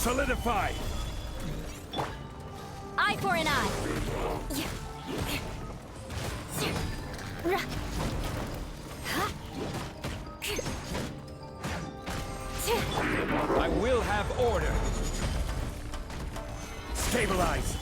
Solidify! Eye for an eye! I will have order! Stabilize!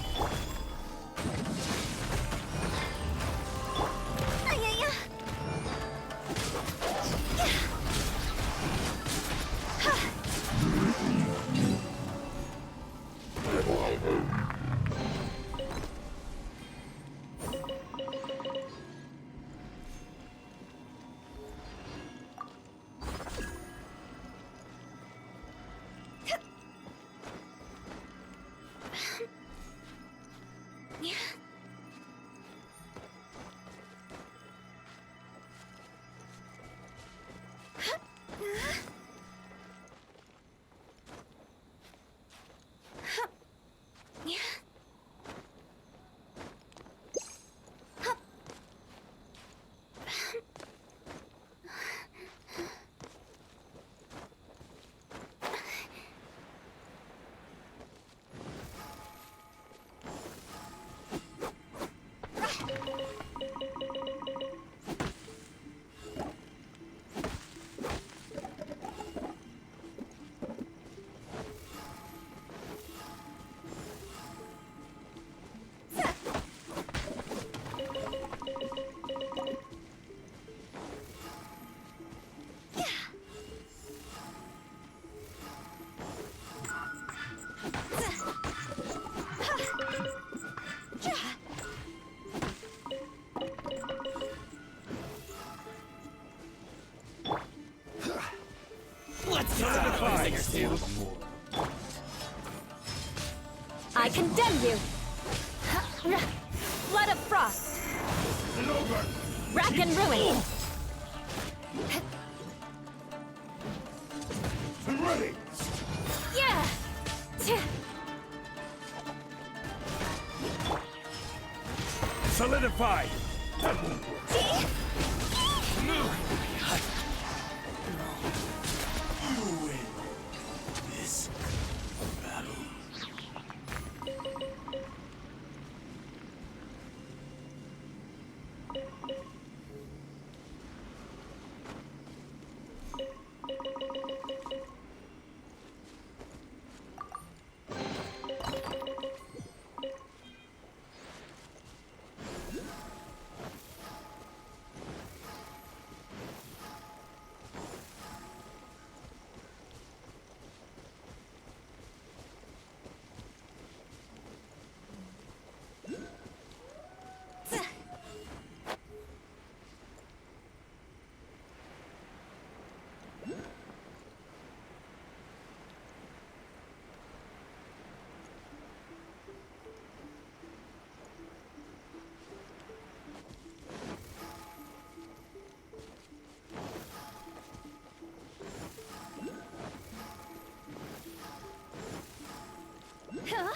I condemn you! Blood of frost! Rack and ruin! Ready! Yeah! Solidify! That won't work. You win this battle. Go!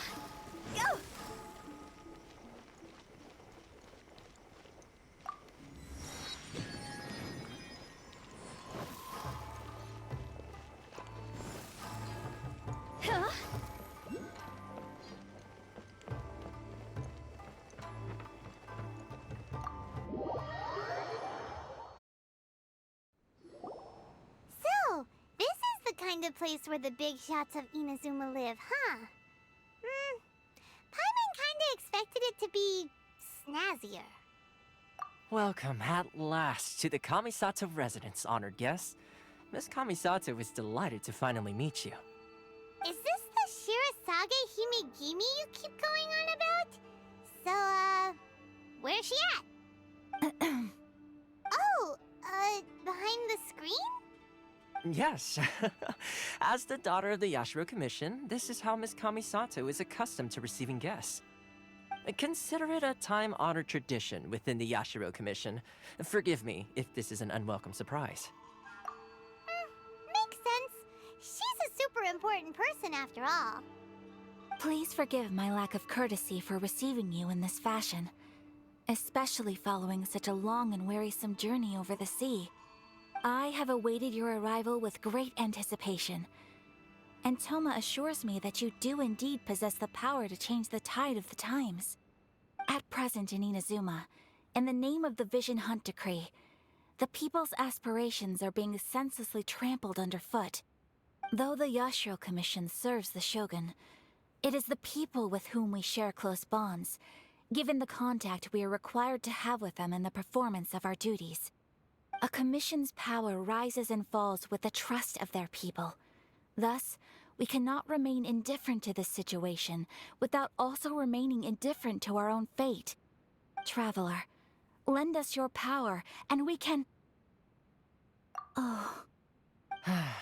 So, this is the kind of place where the big shots of Inazuma live, huh? Paimon kinda expected it to be snazzier. Welcome at last to the Kamisato residence, honored guests. Miss Kamisato is delighted to finally meet you. Is this the Shirazage Himegimi you keep going on about? So, where's she at? Oh, behind the screen? Yes. As the daughter of the Yashiro Commission, this is how Miss Kamisato is accustomed to receiving guests. Consider it a time-honored tradition within the Yashiro Commission. Forgive me if this is an unwelcome surprise. Makes sense. She's a super important person after all. Please forgive my lack of courtesy for receiving you in this fashion, especially following such a long and wearisome journey over the sea. I have awaited your arrival with great anticipation. and Toma assures me that you do indeed possess the power to change the tide of the times. At present in Inazuma, in the name of the Vision Hunt Decree, the people's aspirations are being senselessly trampled underfoot. Though the Yashiro Commission serves the Shogun, it is the people with whom we share close bonds, given the contact we are required to have with them in the performance of our duties. A commission's power rises and falls with the trust of their people. Thus, we cannot remain indifferent to this situation without also remaining indifferent to our own fate. Traveler, lend us your power, and we can... Oh...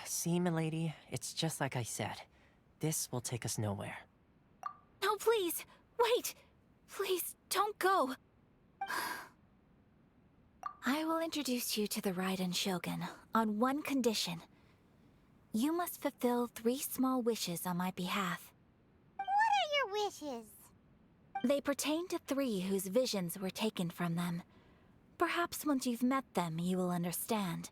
See, milady, it's just like I said. This will take us nowhere. No, please! Wait! Please, don't go! I will introduce you to the Raiden Shogun on one condition. You must fulfill 3 small wishes on my behalf. What are your wishes? They pertain to 3 whose visions were taken from them. Perhaps once you've met them, you will understand.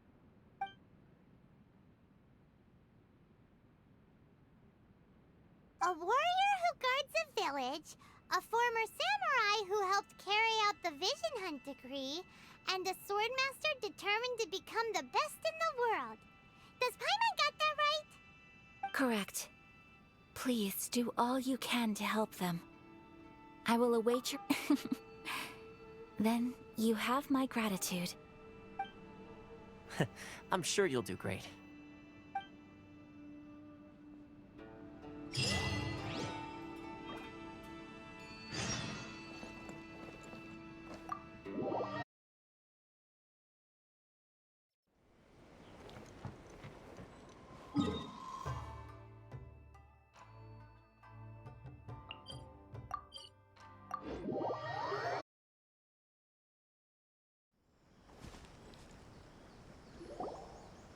A warrior who guards a village, a former samurai who helped carry out the Vision Hunt Decree, and a swordmaster determined to become the best in the world. Does Paimon got that right? Correct. Please do all you can to help them. I will await your... Then you have my gratitude. I'm sure you'll do great.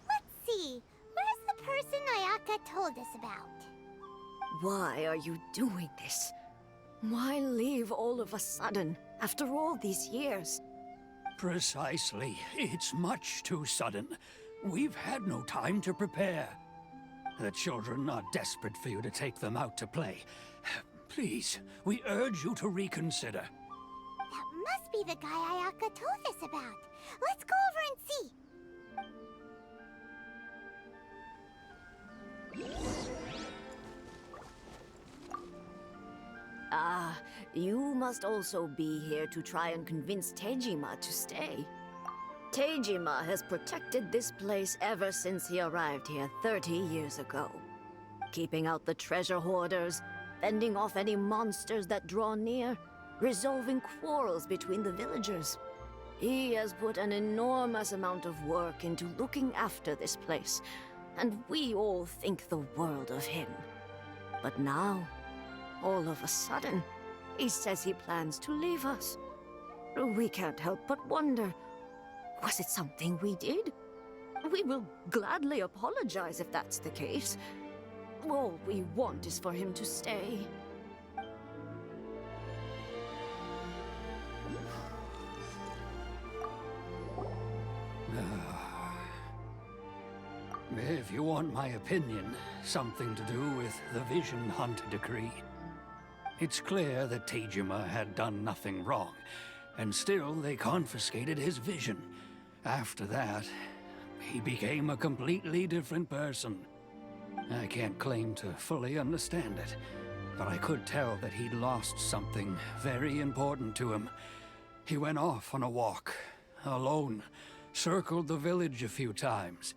Let's see. Where's the person Ayaka told us about? Why are you doing this? Why leave all of a sudden, after all these years? Precisely. It's much too sudden. We've had no time to prepare. The children are desperate for you to take them out to play. Please, we urge you to reconsider. That must be the guy Ayaka told us about. Let's go over and see. Ah, you must also be here to try and convince Tejima to stay. Tejima has protected this place ever since he arrived here 30 years ago. Keeping out the treasure hoarders, fending off any monsters that draw near, resolving quarrels between the villagers. He has put an enormous amount of work into looking after this place, and we all think the world of him. But now, all of a sudden, he says he plans to leave us. We can't help but wonder, was it something we did? We will gladly apologize if that's the case. All we want is for him to stay. If you want my opinion, something to do with the Vision Hunt Decree. It's clear that Tejima had done nothing wrong, and still they confiscated his vision. After that, he became a completely different person. I can't claim to fully understand it, but I could tell that he'd lost something very important to him. He went off on a walk, alone, circled the village a few times,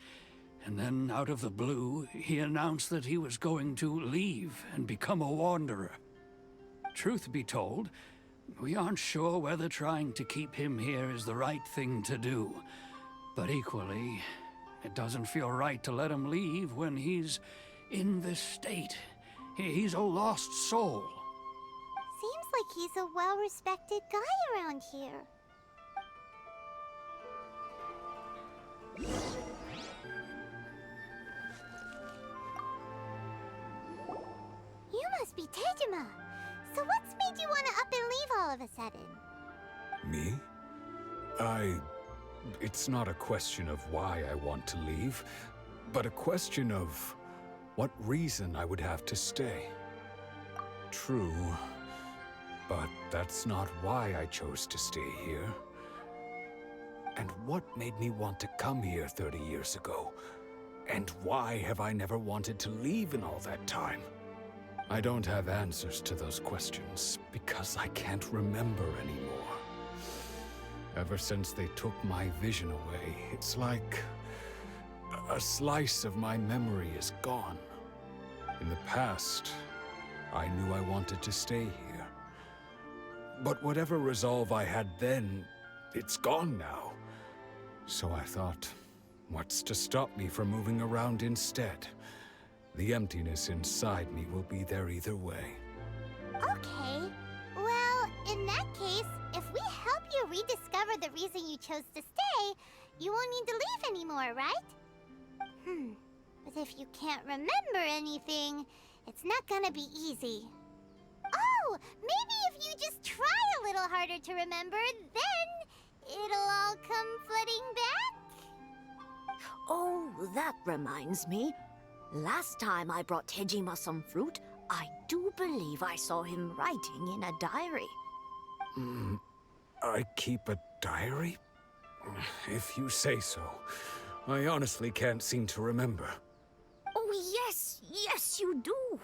and then out of the blue, he announced that he was going to leave and become a wanderer. Truth be told, we aren't sure whether trying to keep him here is the right thing to do. But equally, it doesn't feel right to let him leave when he's in this state. He's a lost soul. Seems like he's a well-respected guy around here. You must be Tejima. So what's made you want to up and leave all of a sudden? Me? It's not a question of why I want to leave, but a question of what reason I would have to stay. True, but that's not why I chose to stay here. And what made me want to come here 30 years ago? And why have I never wanted to leave in all that time? I don't have answers to those questions because I can't remember anymore. Ever since they took my vision away, it's like a slice of my memory is gone. In the past, I knew I wanted to stay here. But whatever resolve I had then, it's gone now. So I thought, what's to stop me from moving around instead? The emptiness inside me will be there either way. Okay. Well, in that case, if we help you rediscover the reason you chose to stay, you won't need to leave anymore, right? But if you can't remember anything, it's not gonna be easy. Oh, maybe if you just try a little harder to remember, then it'll all come flooding back? Oh, that reminds me. Last time I brought Tejima some fruit, I do believe I saw him writing in a diary. I keep a diary? If you say so. I honestly can't seem to remember. Oh, yes, you do.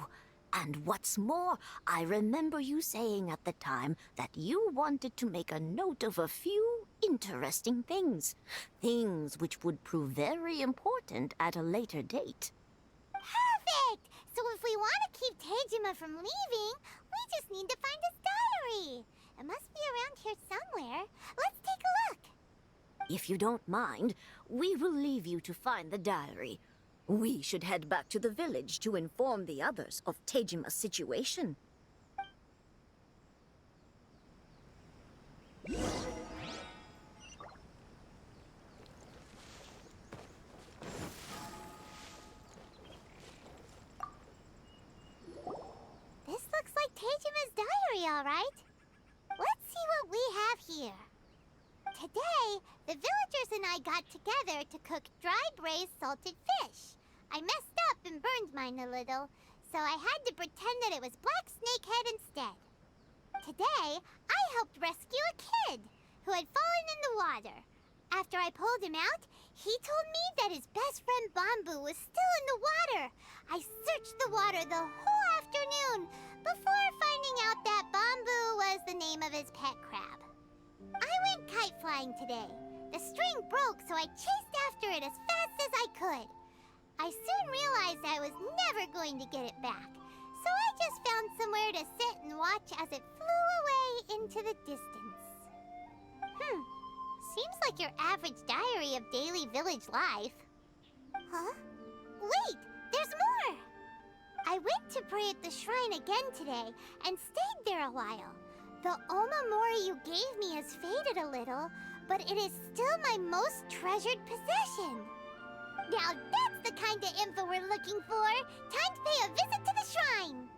And what's more, I remember you saying at the time that you wanted to make a note of a few interesting things. Things which would prove very important at a later date. Perfect! So if we want to keep Tejima from leaving, we just need to find his diary. It must be around here somewhere. Let's take a look. If you don't mind, we will leave you to find the diary. We should head back to the village to inform the others of Tejima's situation. This looks like Tejima's diary, all right. Let's see what we have here. Today, the villagers and I got together to cook dry braised salted fish. I messed up and burned mine a little, so I had to pretend that it was black snakehead instead. Today, I helped rescue a kid who had fallen in the water. After I pulled him out, he told me that his best friend Bamboo was still in the water. I searched the water the whole afternoon before finding out that Bamboo was the name of his pet crab. I went kite flying today. The string broke, so I chased after it as fast as I could. I soon realized I was never going to get it back, so I just found somewhere to sit and watch as it flew away into the distance. Seems like your average diary of daily village life. Huh? Wait, there's more! I went to pray at the shrine again today and stayed there a while. The omamori you gave me has faded a little, but it is still my most treasured possession. Now that's the kind of info we're looking for. Time to pay a visit to the shrine.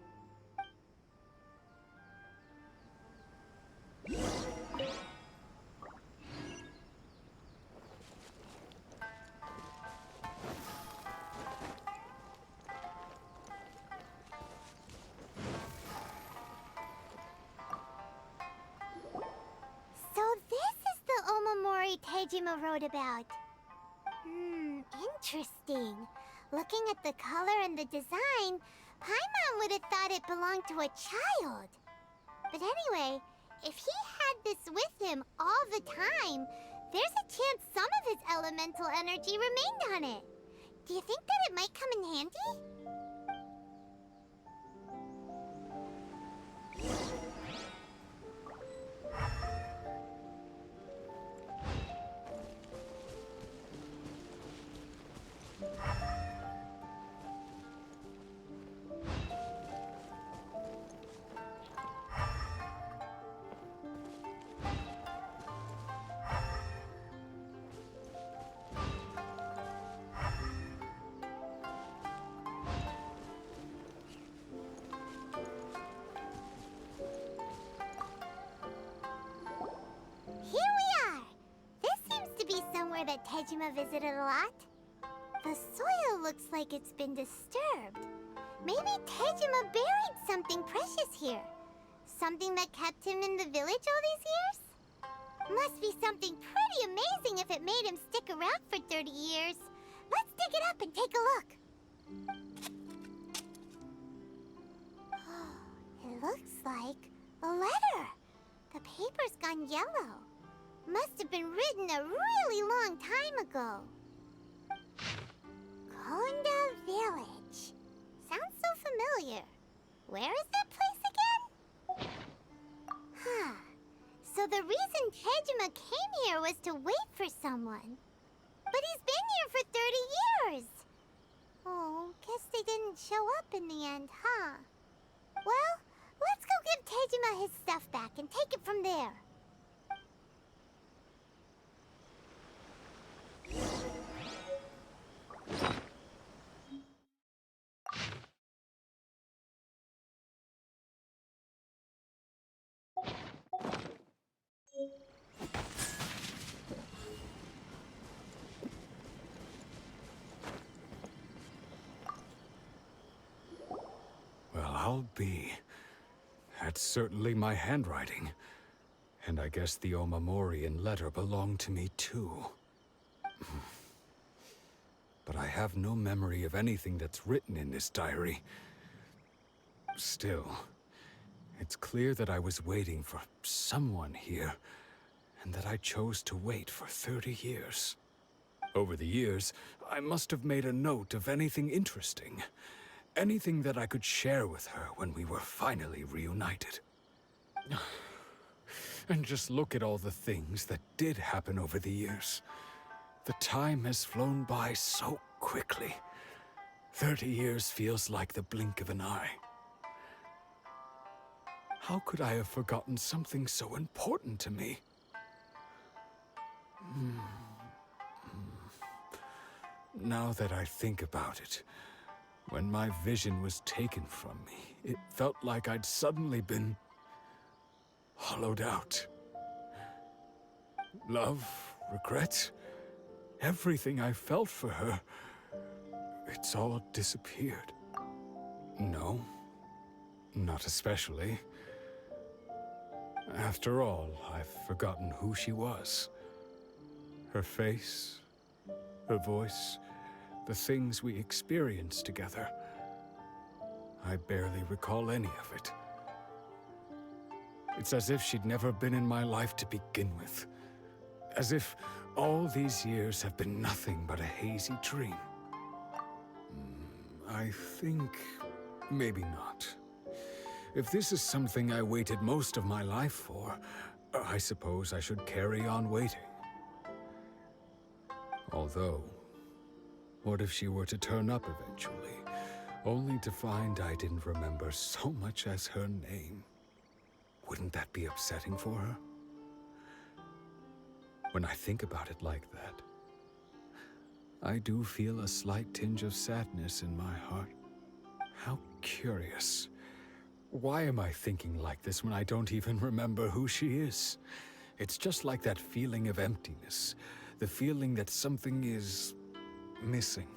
So this is the omamori Tejima wrote about. Interesting. Looking at the color and the design, Paimon would have thought it belonged to a child. But anyway, if he had this with him all the time, there's a chance some of his elemental energy remained on it. Do you think that it might come in handy? Here we are! This seems to be somewhere that Tejima visited a lot. The soil looks like it's been disturbed. Maybe Tejima buried something precious here. Something that kept him in the village all these years? Must be something pretty amazing if it made him stick around for 30 years. Let's dig it up and take a look. It looks like a letter. The paper's gone yellow. Must have been written a really long time ago. Konda Village. Sounds so familiar. Where is that place again? Huh. So the reason Tejima came here was to wait for someone. But he's been here for 30 years. Oh, guess they didn't show up in the end, huh? Well, let's go give Tejima his stuff back and take it from there. Well, I'll be. That's certainly my handwriting. And I guess the Omamorian letter belonged to me too. But I have no memory of anything that's written in this diary. Still, it's clear that I was waiting for someone here, and that I chose to wait for 30 years. Over the years, I must have made a note of anything interesting. Anything that I could share with her when we were finally reunited. And just look at all the things that did happen over the years. The time has flown by so quickly. 30 years feels like the blink of an eye. How could I have forgotten something so important to me? Now that I think about it, when my vision was taken from me, it felt like I'd suddenly been hollowed out. Love, regret, everything I felt for her, it's all disappeared. No, not especially. After all, I've forgotten who she was. Her face, her voice, the things we experienced together. I barely recall any of it. It's as if she'd never been in my life to begin with. As if all these years have been nothing but a hazy dream. I think maybe not. If this is something I waited most of my life for, I suppose I should carry on waiting. Although, what if she were to turn up eventually, only to find I didn't remember so much as her name? Wouldn't that be upsetting for her? When I think about it like that, I do feel a slight tinge of sadness in my heart. How curious. Why am I thinking like this when I don't even remember who she is? It's just like that feeling of emptiness, the feeling that something is missing.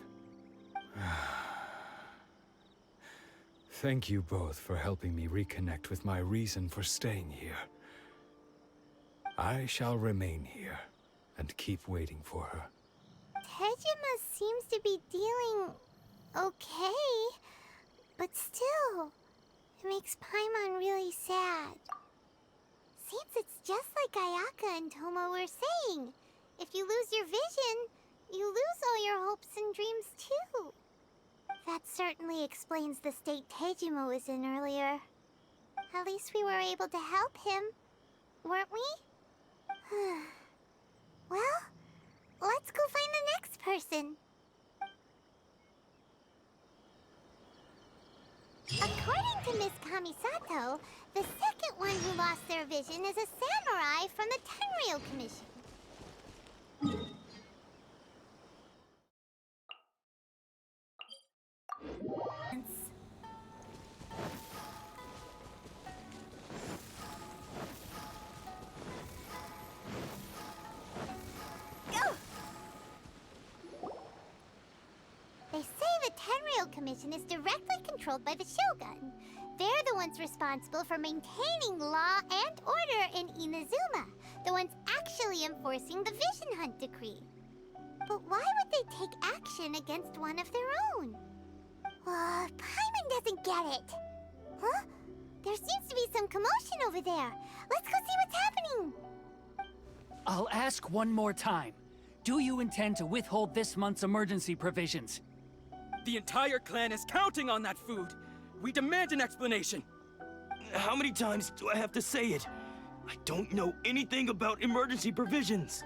Thank you both for helping me reconnect with my reason for staying here. I shall remain here and keep waiting for her. Tejima seems to be dealing okay, but still, it makes Paimon really sad. Seems it's just like Ayaka and Toma were saying. If you lose your vision, you lose all your hopes and dreams too. That certainly explains the state Tejima was in earlier. At least we were able to help him, weren't we? Well, let's go find the next person. According to Miss Kamisato, the second one who lost their vision is a samurai from the Tenryou Commission. Commission is directly controlled by the Shogun. They're the ones responsible for maintaining law and order in Inazuma, the ones actually enforcing the Vision Hunt Decree. But why would they take action against one of their own? Paimon doesn't get it. Huh? There seems to be some commotion over there. Let's go see what's happening. I'll ask one more time. Do you intend to withhold this month's emergency provisions? The entire clan is counting on that food. We demand an explanation. How many times do I have to say it? I don't know anything about emergency provisions.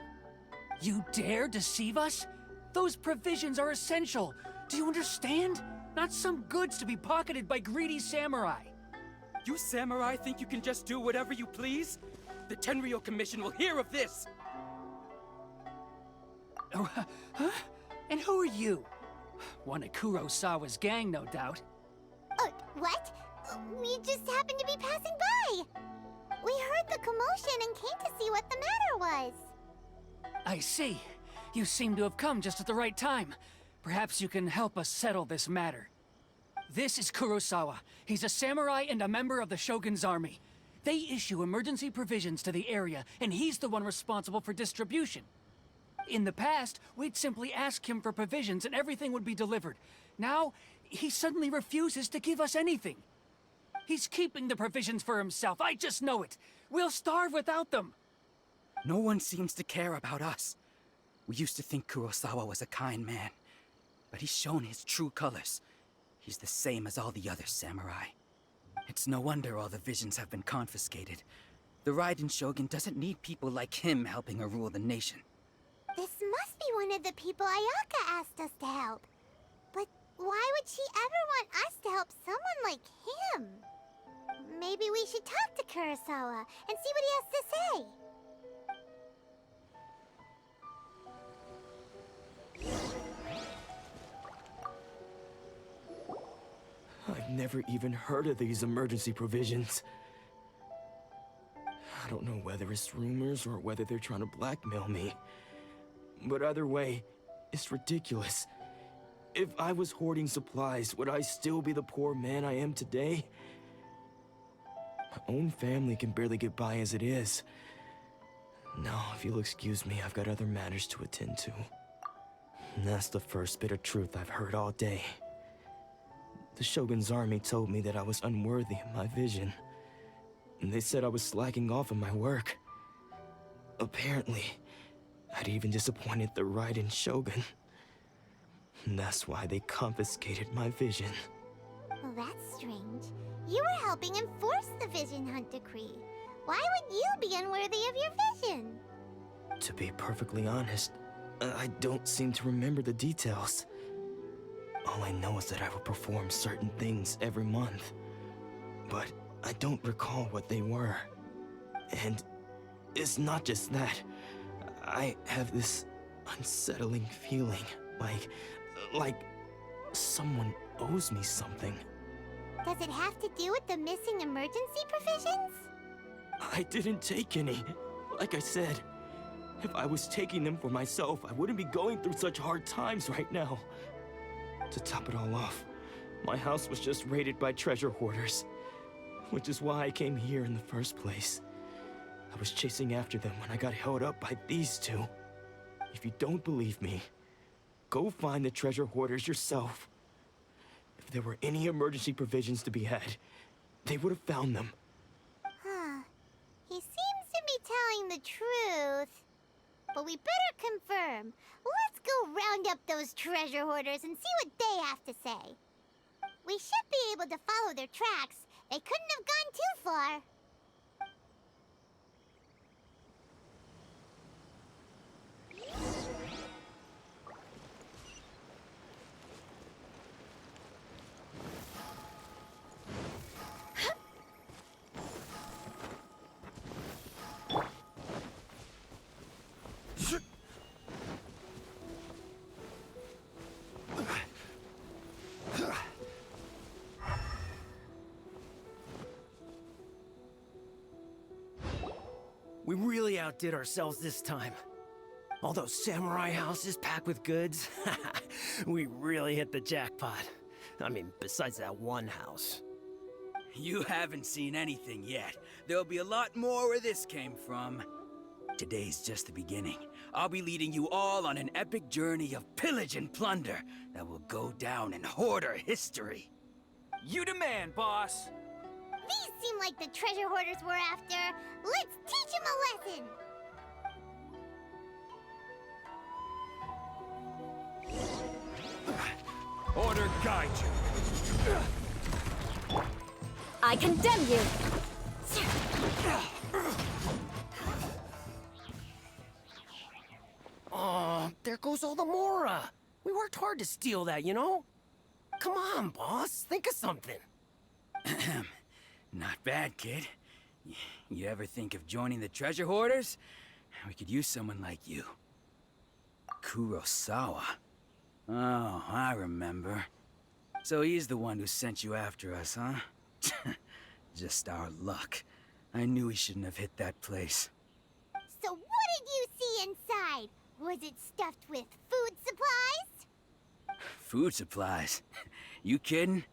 You dare deceive us? Those provisions are essential. Do you understand? Not some goods to be pocketed by greedy samurai. You samurai think you can just do whatever you please? The Tenryou Commission will hear of this! Oh, huh? And who are you? One of Kurosawa's gang, no doubt. What? We just happened to be passing by. We heard the commotion and came to see what the matter was. I see. You seem to have come just at the right time. Perhaps you can help us settle this matter. This is Kurosawa. He's a samurai and a member of the Shogun's army. They issue emergency provisions to the area, and he's the one responsible for distribution. In the past, we'd simply ask him for provisions and everything would be delivered. Now, he suddenly refuses to give us anything. He's keeping the provisions for himself. I just know it. We'll starve without them. No one seems to care about us. We used to think Kurosawa was a kind man, but he's shown his true colors. He's the same as all the other samurai. It's no wonder all the visions have been confiscated. The Raiden Shogun doesn't need people like him helping her rule the nation. This must be one of the people Ayaka asked us to help. But why would she ever want us to help someone like him? Maybe we should talk to Kurosawa and see what he has to say. I've never even heard of these emergency provisions. I don't know whether it's rumors or whether they're trying to blackmail me. But either way, it's ridiculous. If I was hoarding supplies, would I still be the poor man I am today? My own family can barely get by as it is. Now, if you'll excuse me, I've got other matters to attend to. And that's the first bit of truth I've heard all day. The Shogun's army told me that I was unworthy of my vision. And they said I was slacking off in my work. Apparently, I'd even disappointed the Raiden Shogun. And that's why they confiscated my vision. Well, that's strange. You were helping enforce the Vision Hunt Decree. Why would you be unworthy of your vision? To be perfectly honest, I don't seem to remember the details. All I know is that I will perform certain things every month. But I don't recall what they were. And it's not just that. I have this unsettling feeling, like someone owes me something. Does it have to do with the missing emergency provisions? I didn't take any. Like I said, if I was taking them for myself, I wouldn't be going through such hard times right now. To top it all off, my house was just raided by treasure hoarders, which is why I came here in the first place. I was chasing after them when I got held up by these two. If you don't believe me, go find the treasure hoarders yourself. If there were any emergency provisions to be had, they would have found them. Huh. He seems to be telling the truth. But we better confirm. Let's go round up those treasure hoarders and see what they have to say. We should be able to follow their tracks. They couldn't have gone too far. We really outdid ourselves this time. All those samurai houses packed with goods, we really hit the jackpot. I mean, besides that one house. You haven't seen anything yet. There'll be a lot more where this came from. Today's just the beginning. I'll be leading you all on an epic journey of pillage and plunder that will go down in Hoarder history. You demand, boss. These seem like the treasure hoarders we're after. Let's teach them a lesson! Order guide you. I condemn you! Oh, there goes all the Mora. We worked hard to steal that, you know? Come on, boss. Think of something. Not bad, kid. You ever think of joining the treasure hoarders? We could use someone like you. Kurosawa. Oh, I remember. So he's the one who sent you after us, huh? Just our luck. I knew he shouldn't have hit that place. So what did you see inside? Was it stuffed with food supplies? Food supplies? You kidding?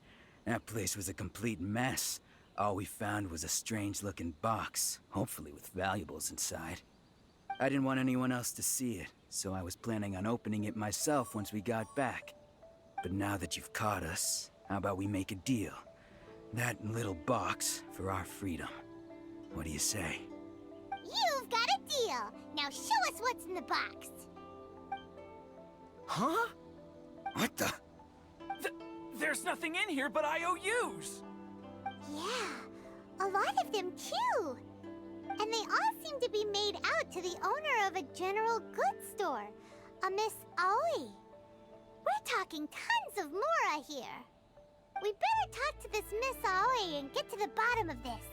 That place was a complete mess. All we found was a strange-looking box, hopefully with valuables inside. I didn't want anyone else to see it, so I was planning on opening it myself once we got back. But now that you've caught us, how about we make a deal? That little box for our freedom. What do you say? You've got a deal. Now show us what's in the box. Huh? What the? There's nothing in here but IOUs. Yeah, a lot of them too. And they all seem to be made out to the owner of a general goods store, a Miss Owing. We're talking tons of Mora here. We better talk to this Miss Owing and get to the bottom of this.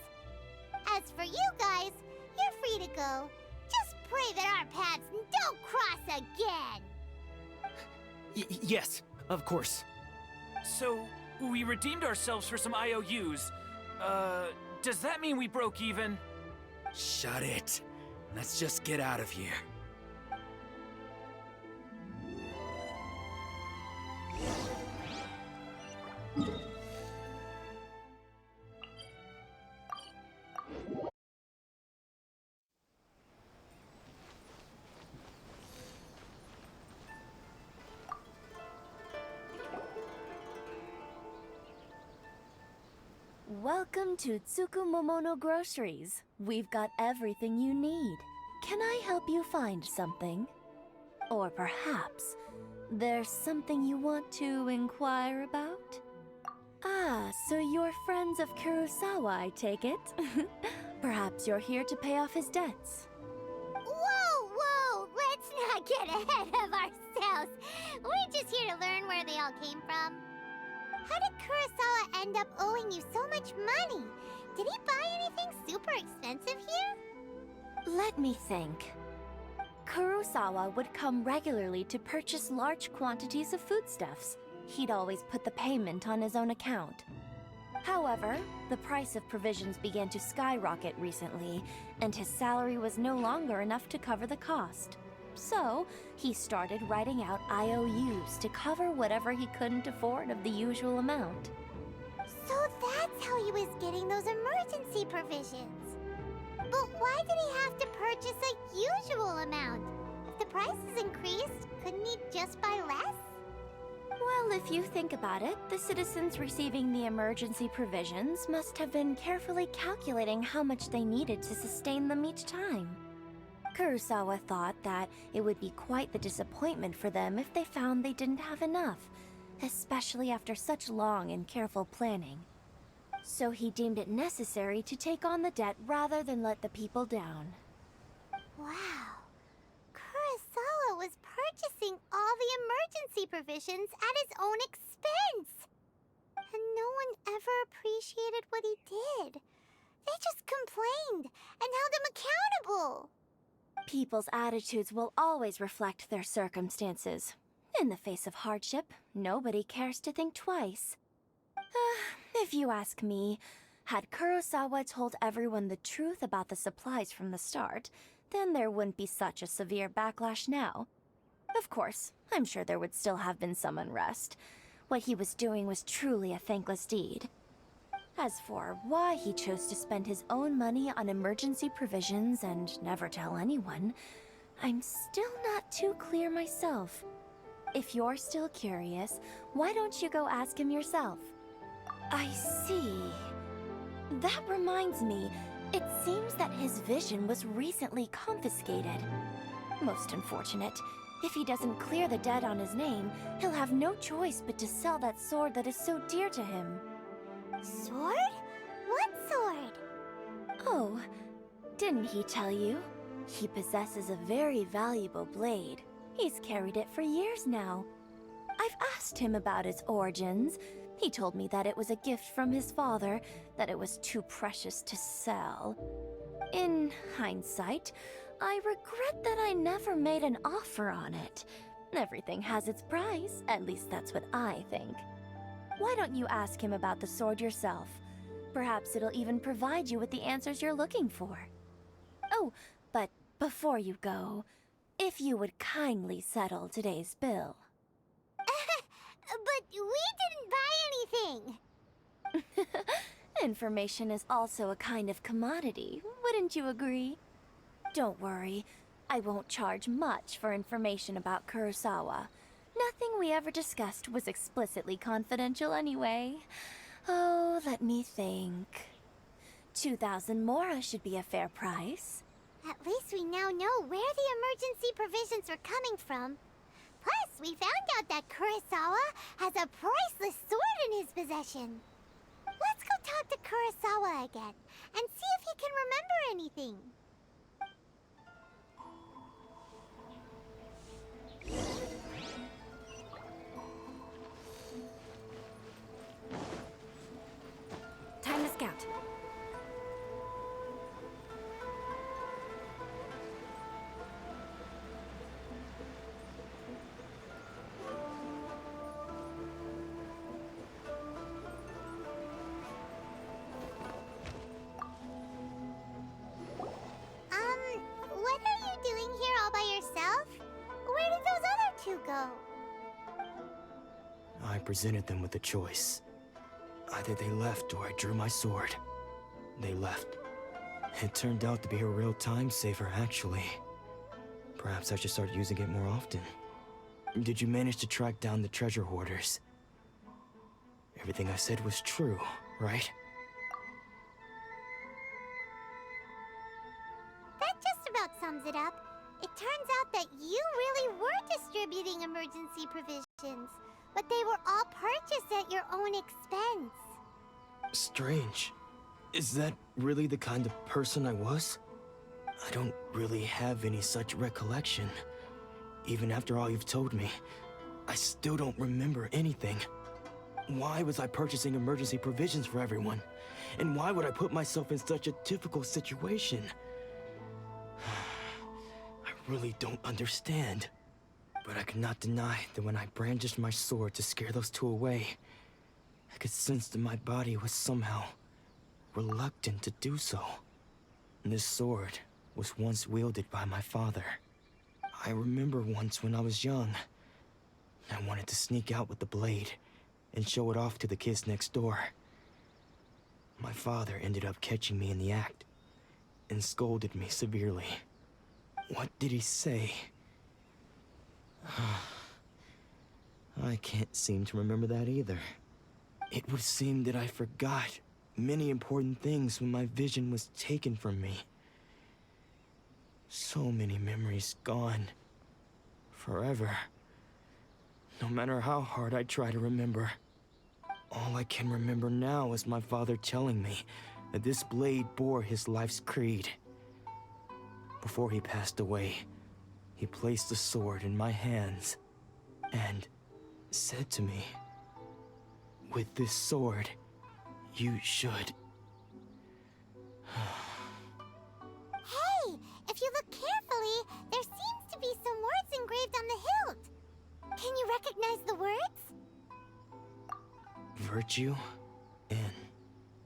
As for you guys, you're free to go. Just pray that our paths don't cross again. Yes, of course. So, we redeemed ourselves for some IOUs. Does that mean we broke even? Shut it. Let's just get out of here. Welcome to Tsukumomono Groceries. We've got everything you need. Can I help you find something? Or perhaps there's something you want to inquire about? Ah, so you're friends of Kurosawa, I take it? Perhaps you're here to pay off his debts. Whoa! Let's not get ahead of ourselves. We're just here to learn where they all came from. How did Kurosawa end up owing you so much money? Did he buy anything super expensive here? Let me think. Kurosawa would come regularly to purchase large quantities of foodstuffs. He'd always put the payment on his own account. However, the price of provisions began to skyrocket recently, and his salary was no longer enough to cover the cost. So, he started writing out IOUs to cover whatever he couldn't afford of the usual amount. So that's how he was getting those emergency provisions. But why did he have to purchase a usual amount? If the prices increased, couldn't he just buy less? Well, if you think about it, the citizens receiving the emergency provisions must have been carefully calculating how much they needed to sustain them each time. Kurosawa thought that it would be quite the disappointment for them if they found they didn't have enough, especially after such long and careful planning. So he deemed it necessary to take on the debt rather than let the people down. Wow. Kurosawa was purchasing all the emergency provisions at his own expense. And no one ever appreciated what he did. They just complained and held him accountable. People's attitudes will always reflect their circumstances. In the face of hardship, nobody cares to think twice. If you ask me, had Kurosawa told everyone the truth about the supplies from the start, then there wouldn't be such a severe backlash now. Of course, I'm sure there would still have been some unrest. What he was doing was truly a thankless deed. As for why he chose to spend his own money on emergency provisions and never tell anyone, I'm still not too clear myself. If you're still curious, why don't you go ask him yourself? I see. That reminds me, it seems that his vision was recently confiscated. Most unfortunate. If he doesn't clear the debt on his name, he'll have no choice but to sell that sword that is so dear to him. Sword? What sword? Oh, didn't he tell you? He possesses a very valuable blade. He's carried it for years now. I've asked him about its origins. He told me that it was a gift from his father, that it was too precious to sell. In hindsight, I regret that I never made an offer on it. Everything has its price, at least that's what I think. Why don't you ask him about the sword yourself? Perhaps it'll even provide you with the answers you're looking for. Oh, but before you go, if you would kindly settle today's bill. But we didn't buy anything! Information is also a kind of commodity, wouldn't you agree? Don't worry, I won't charge much for information about Kurosawa. Nothing we ever discussed was explicitly confidential anyway. Oh, let me think. 2,000 mora should be a fair price. At least we now know where the emergency provisions are coming from. Plus, we found out that Kurosawa has a priceless sword in his possession. Let's go talk to Kurosawa again, and see if he can remember anything. Time to scout. What are you doing here all by yourself? Where did those other two go? I presented them with a choice. Either they left or I drew my sword. They left. It turned out to be a real time saver, actually. Perhaps I should start using it more often. Did you manage to track down the treasure hoarders? Everything I said was true, right? That just about sums it up. It turns out that you really were distributing emergency provisions, but they were all purchased at your own expense. Strange. Is that really the kind of person I was? I don't really have any such recollection. Even after all you've told me, I still don't remember anything. Why was I purchasing emergency provisions for everyone? And why would I put myself in such a difficult situation? I really don't understand. But I cannot deny that when I brandished my sword to scare those two away, I could sense that my body was somehow reluctant to do so. This sword was once wielded by my father. I remember once when I was young, I wanted to sneak out with the blade and show it off to the kids next door. My father ended up catching me in the act and scolded me severely. What did he say? I can't seem to remember that either. It would seem that I forgot many important things when my vision was taken from me. So many memories gone. Forever. No matter how hard I try to remember. All I can remember now is my father telling me that this blade bore his life's creed. Before he passed away, he placed the sword in my hands and said to me, "With this sword, you should..." Hey, if you look carefully, there seems to be some words engraved on the hilt. Can you recognize the words? Virtue and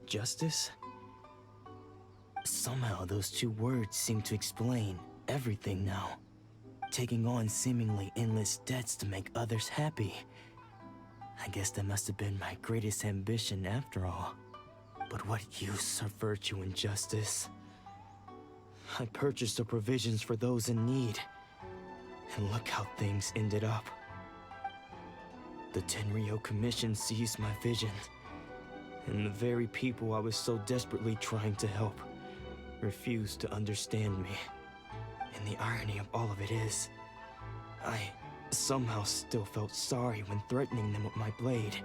justice? Somehow those two words seem to explain everything now. Taking on seemingly endless debts to make others happy. I guess that must have been my greatest ambition after all. But what use of virtue and justice? I purchased the provisions for those in need. And look how things ended up. The Tenryou Commission seized my vision. And the very people I was so desperately trying to help refused to understand me. And the irony of all of it is, I somehow still felt sorry when threatening them with my blade.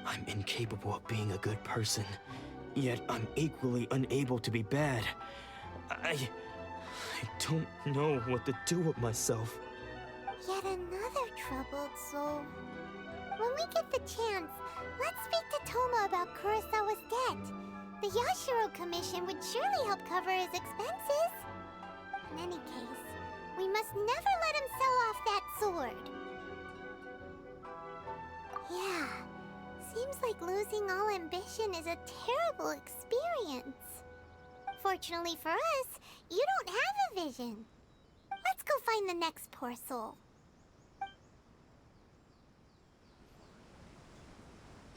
I'm incapable of being a good person, yet I'm equally unable to be bad. I don't know what to do with myself. Yet another troubled soul. When we get the chance, let's speak to Toma about Kurosawa's debt. The Yashiro Commission would surely help cover his expenses. In any case, we must never let him sell off that sword. Yeah, seems like losing all ambition is a terrible experience. Fortunately for us, you don't have a vision. Let's go find the next poor soul.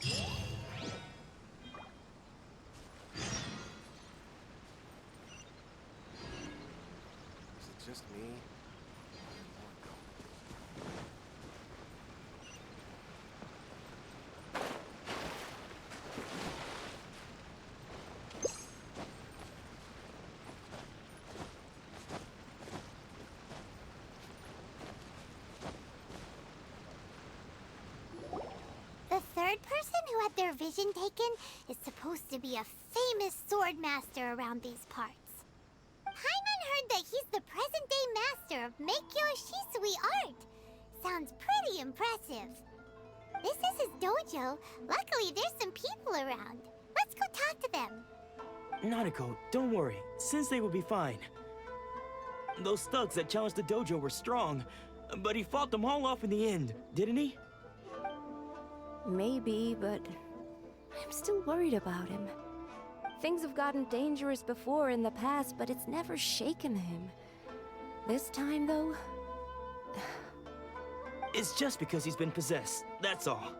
Is it just me? The third person who had their vision taken is supposed to be a famous sword master around these parts. Paimon heard that he's the present-day master of Meikyo Shisui art. Sounds pretty impressive. This is his dojo. Luckily, there's some people around. Let's go talk to them. Nanako, don't worry. Sensei will be fine. Those thugs that challenged the dojo were strong, but he fought them all off in the end, didn't he? Maybe, but I'm still worried about him. Things have gotten dangerous before in the past, but it's never shaken him. This time, though... It's just because he's been possessed, that's all.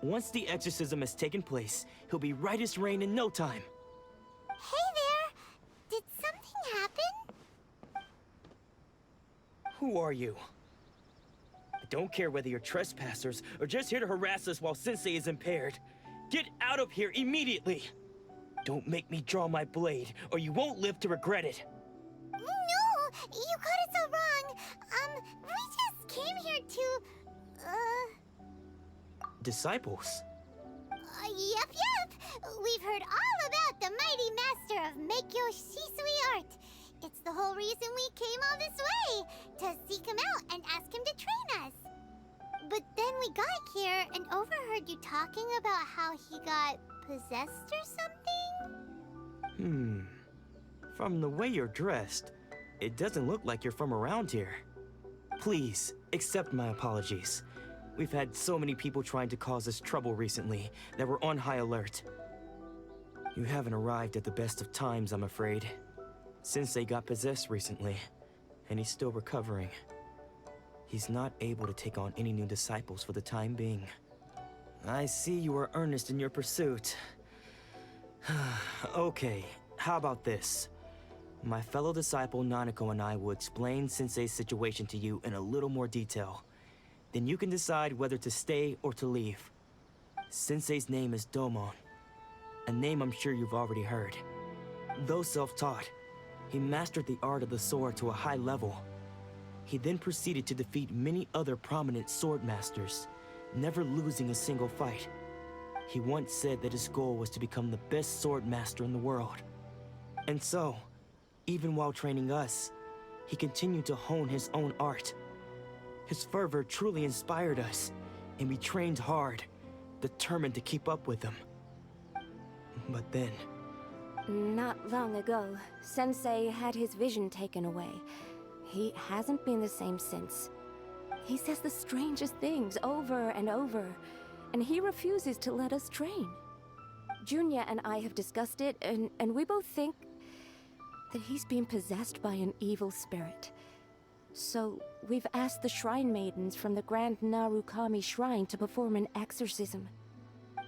Once the exorcism has taken place, he'll be right as rain in no time. Hey there! Did something happen? Who are you? I don't care whether you're trespassers or just here to harass us while Sensei is impaired. Get out of here immediately! Don't make me draw my blade, or you won't live to regret it. No! You got it so wrong! We just came here to... Disciples? Yep! We've heard all about the mighty master of Meikyo Shisui art. It's the whole reason we came all this way, to seek him out and ask him to train us. But then we got here and overheard you talking about how he got possessed or something? From the way you're dressed, it doesn't look like you're from around here. Please, accept my apologies. We've had so many people trying to cause us trouble recently that we're on high alert. You haven't arrived at the best of times, I'm afraid. Sensei got possessed recently, and he's still recovering. He's not able to take on any new disciples for the time being. I see you are earnest in your pursuit. Okay, how about this? My fellow disciple Nanako and I will explain Sensei's situation to you in a little more detail. Then you can decide whether to stay or to leave. Sensei's name is Domon, a name I'm sure you've already heard. Though self-taught, he mastered the art of the sword to a high level. He then proceeded to defeat many other prominent sword masters, never losing a single fight. He once said that his goal was to become the best sword master in the world. And so, even while training us, he continued to hone his own art. His fervor truly inspired us, and we trained hard, determined to keep up with him. But then... Not long ago, Sensei had his vision taken away. He hasn't been the same since. He says the strangest things over and over, and he refuses to let us train. Junya and I have discussed it, and we both think that he's been possessed by an evil spirit. So, we've asked the Shrine Maidens from the Grand Narukami Shrine to perform an exorcism.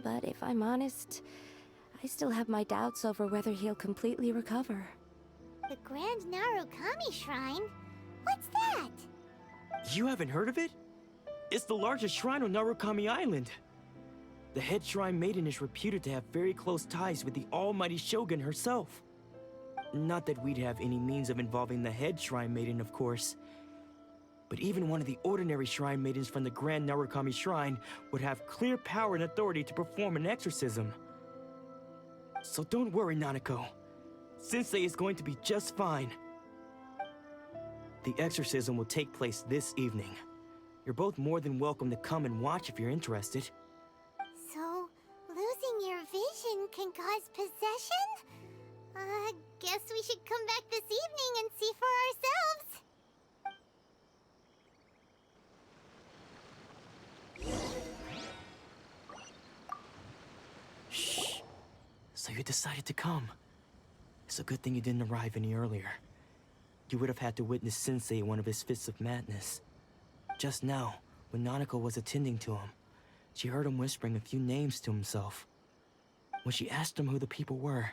But if I'm honest, I still have my doubts over whether he'll completely recover. The Grand Narukami Shrine? What's that? You haven't heard of it? It's the largest shrine on Narukami Island. The head shrine maiden is reputed to have very close ties with the Almighty Shogun herself. Not that we'd have any means of involving the head shrine maiden, of course. But even one of the ordinary shrine maidens from the Grand Narukami Shrine would have clear power and authority to perform an exorcism. So don't worry, Nanako. Sensei is going to be just fine. The exorcism will take place this evening. You're both more than welcome to come and watch if you're interested. So, losing your vision can cause possession? Guess we should come back this evening and see for ourselves. Shh. So you decided to come. It's a good thing you didn't arrive any earlier. You would have had to witness Sensei in one of his fits of madness. Just now, when Nanako was attending to him, she heard him whispering a few names to himself. When she asked him who the people were,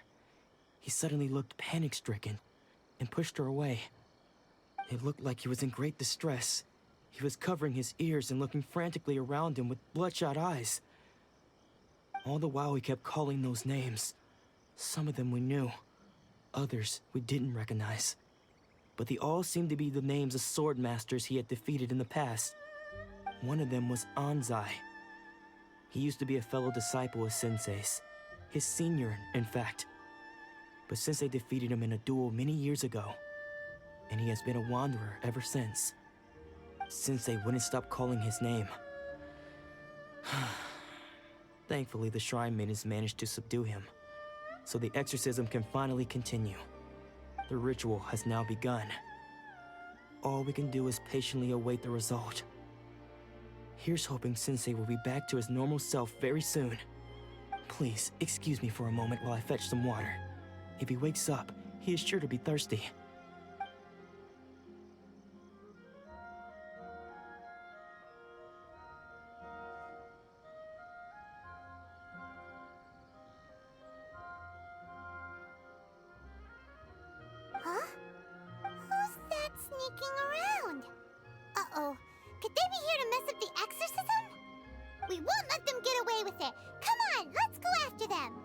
he suddenly looked panic-stricken and pushed her away. It looked like he was in great distress. He was covering his ears and looking frantically around him with bloodshot eyes. All the while he kept calling those names. Some of them we knew, others we didn't recognize. But they all seemed to be the names of sword masters he had defeated in the past. One of them was Anzai. He used to be a fellow disciple of Sensei's, his senior, in fact. But Sensei defeated him in a duel many years ago, and he has been a wanderer ever since. Sensei wouldn't stop calling his name. Thankfully, the Shrine Maidens managed to subdue him, so the exorcism can finally continue. The ritual has now begun. All we can do is patiently await the result. Here's hoping Sensei will be back to his normal self very soon. Please, excuse me for a moment while I fetch some water. If he wakes up, he is sure to be thirsty. Huh? Who's that sneaking around? Uh-oh. Could they be here to mess up the exorcism? We won't let them get away with it. Come on, let's go after them.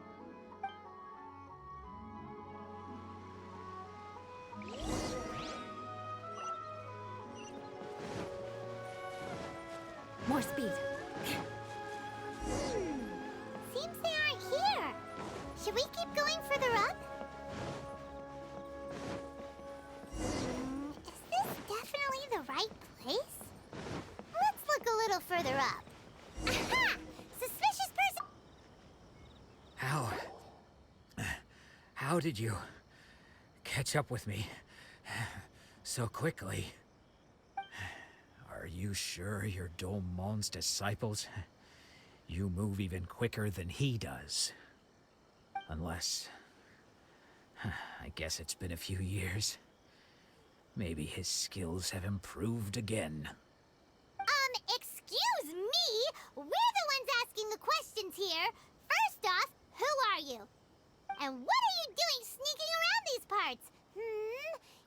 More speed. Seems they aren't here. Should we keep going further up? Is this definitely the right place? Let's look a little further up. Aha! Suspicious person! How did you catch up with me so quickly? Are you sure you're Domon's disciples? You move even quicker than he does. Unless... I guess it's been a few years. Maybe his skills have improved again. Excuse me? We're the ones asking the questions here. First off, who are you? And what are you doing sneaking around these parts?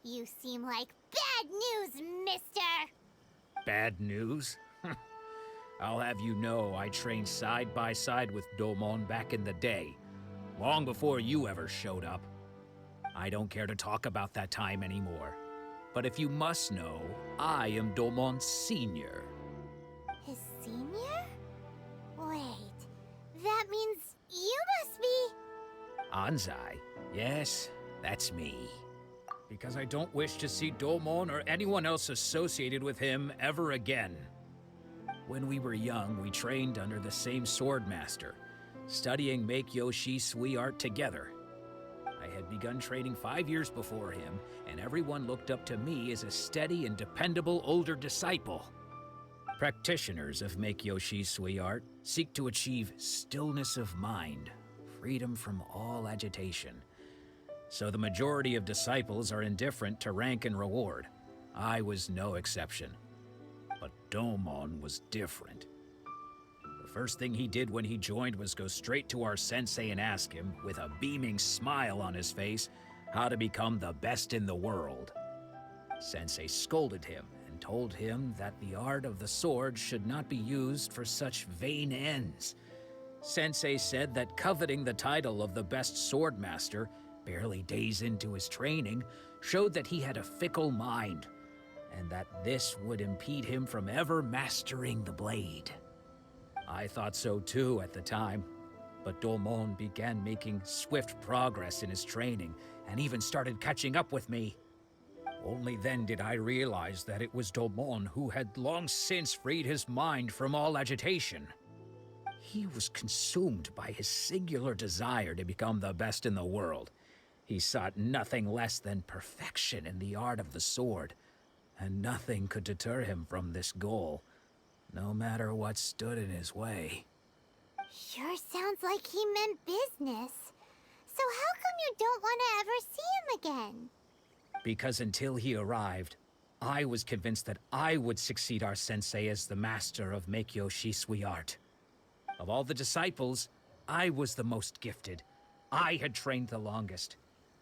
You seem like bad news, mister. Bad news? I'll have you know I trained side by side with Domon back in the day, long before you ever showed up. I don't care to talk about that time anymore. But if you must know, I am Domon's senior. His senior? Wait, that means you must be... Anzai? Yes, that's me. Because I don't wish to see Domon or anyone else associated with him ever again. When we were young, we trained under the same swordmaster, studying Make-Yoshi Sui art together. I had begun training 5 years before him, and everyone looked up to me as a steady and dependable older disciple. Practitioners of Make-Yoshi Sui art seek to achieve stillness of mind, freedom from all agitation. So the majority of disciples are indifferent to rank and reward. I was no exception. But Domon was different. The first thing he did when he joined was go straight to our sensei and ask him, with a beaming smile on his face, how to become the best in the world. Sensei scolded him and told him that the art of the sword should not be used for such vain ends. Sensei said that coveting the title of the best swordmaster, barely days into his training, showed that he had a fickle mind, and that this would impede him from ever mastering the blade. I thought so too at the time, but Domon began making swift progress in his training and even started catching up with me. Only then did I realize that it was Domon who had long since freed his mind from all agitation. He was consumed by his singular desire to become the best in the world. He sought nothing less than perfection in the art of the sword, and nothing could deter him from this goal, no matter what stood in his way. Sure sounds like he meant business. So how come you don't want to ever see him again? Because until he arrived, I was convinced that I would succeed our sensei as the master of Meikyo Shisui art. Of all the disciples, I was the most gifted. I had trained the longest.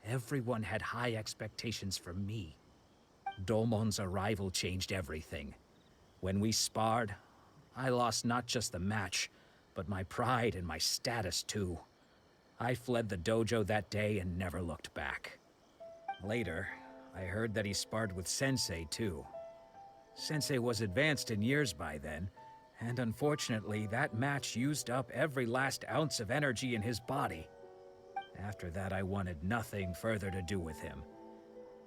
Everyone had high expectations from me. Domon's arrival changed everything. When we sparred, I lost not just the match, but my pride and my status too. I fled the dojo that day and never looked back. Later, I heard that he sparred with Sensei too. Sensei was advanced in years by then, and unfortunately that match used up every last ounce of energy in his body. After that, I wanted nothing further to do with him.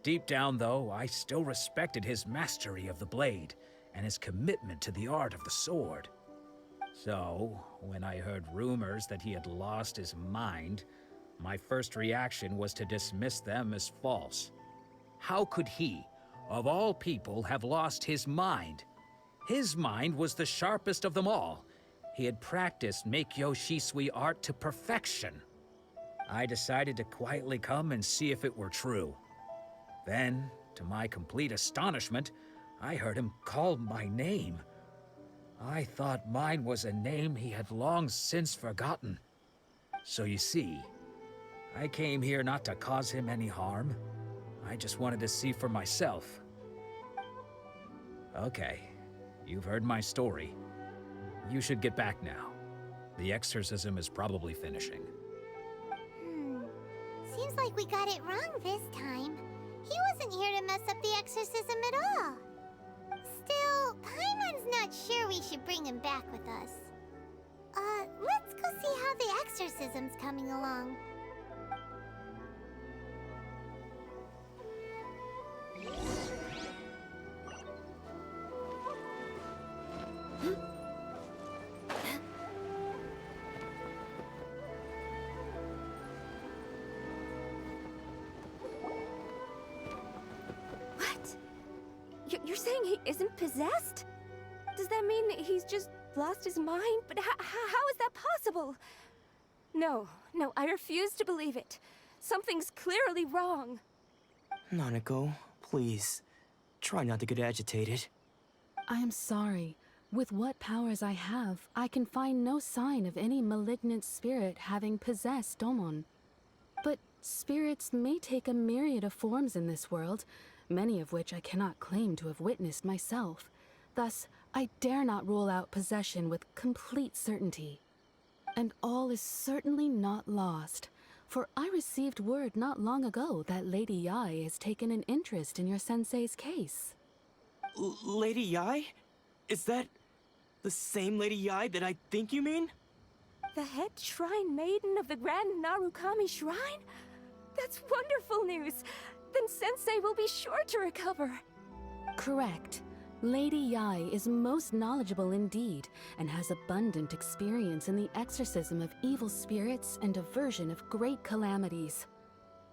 Deep down, though, I still respected his mastery of the blade and his commitment to the art of the sword. So, when I heard rumors that he had lost his mind, my first reaction was to dismiss them as false. How could he, of all people, have lost his mind? His mind was the sharpest of them all. He had practiced Meikyo Shisui art to perfection. I decided to quietly come and see if it were true. Then, to my complete astonishment, I heard him call my name. I thought mine was a name he had long since forgotten. So you see, I came here not to cause him any harm. I just wanted to see for myself. Okay, you've heard my story. You should get back now. The exorcism is probably finishing. Seems like we got it wrong this time. He wasn't here to mess up the exorcism at all. Still, Paimon's not sure we should bring him back with us. Let's go see how the exorcism's coming along. You're saying he isn't possessed? Does that mean he's just lost his mind? But how is that possible? No, I refuse to believe it. Something's clearly wrong. Nanako, please. Try not to get agitated. I am sorry. With what powers I have, I can find no sign of any malignant spirit having possessed Domon. But spirits may take a myriad of forms in this world, many of which I cannot claim to have witnessed myself. Thus, I dare not rule out possession with complete certainty. And all is certainly not lost, for I received word not long ago that Lady Yai has taken an interest in your sensei's case. Lady Yai? Is that the same Lady Yai that I think you mean? The head shrine maiden of the Grand Narukami Shrine? That's wonderful news! Then Sensei will be sure to recover. Correct. Lady Yai is most knowledgeable indeed, and has abundant experience in the exorcism of evil spirits and aversion of great calamities.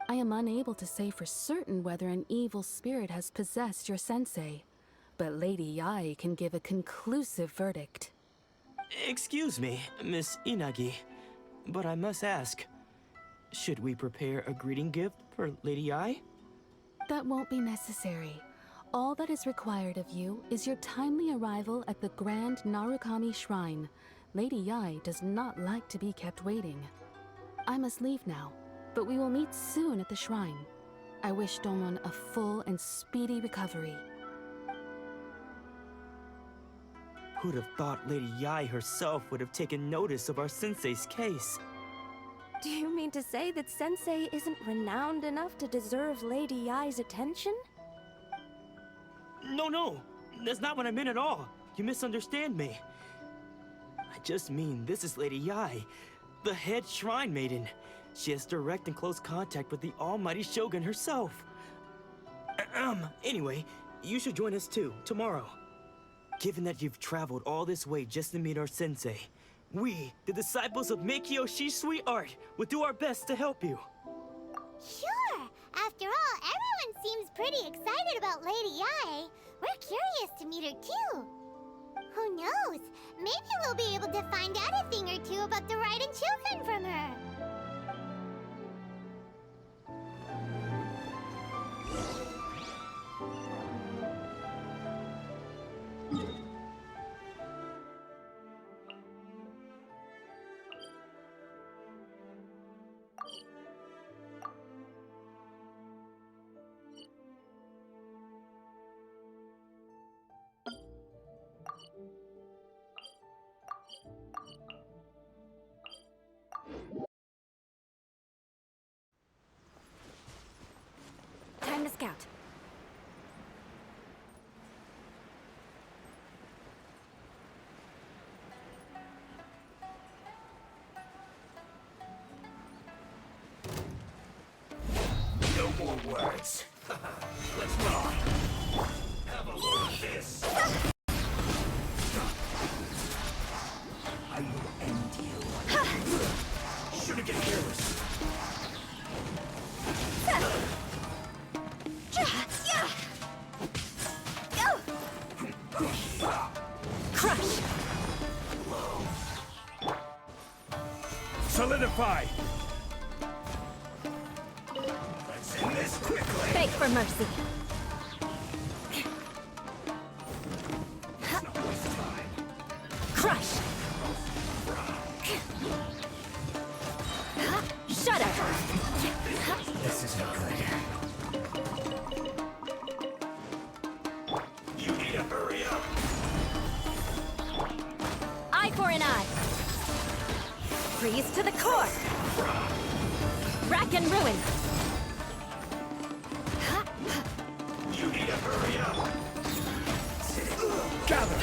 I am unable to say for certain whether an evil spirit has possessed your sensei, but Lady Yai can give a conclusive verdict. Excuse me, Miss Inagi, but I must ask, should we prepare a greeting gift for Lady Yai? That won't be necessary. All that is required of you is your timely arrival at the Grand Narukami Shrine. Lady Yai does not like to be kept waiting. I must leave now, but we will meet soon at the shrine. I wish Domon a full and speedy recovery. Who'd have thought Lady Yai herself would have taken notice of our sensei's case? Do you mean to say that Sensei isn't renowned enough to deserve Lady Yai's attention? No, that's not what I meant at all. You misunderstand me. I just mean this is Lady Yai, the head shrine maiden. She has direct and close contact with the Almighty Shogun herself. Anyway, you should join us too, tomorrow. Given that you've traveled all this way just to meet our sensei, we, the disciples of Meikyo Shisui Art, will do our best to help you. Sure! After all, everyone seems pretty excited about Lady Yai. We're curious to meet her too. Who knows? Maybe we'll be able to find out a thing or two about the Raiden children from her. Time to scout. No more words. Let's rock. Have a look at this. I will end you. Shouldn't get careless. Crush! Solidify! Let's end this quickly. Beg for mercy. Let's not waste time. Crush! Shudder! This isn't good. You need to hurry up. Eye for an eye. Freeze to the core. Rack and ruin. You need to hurry up. Gather!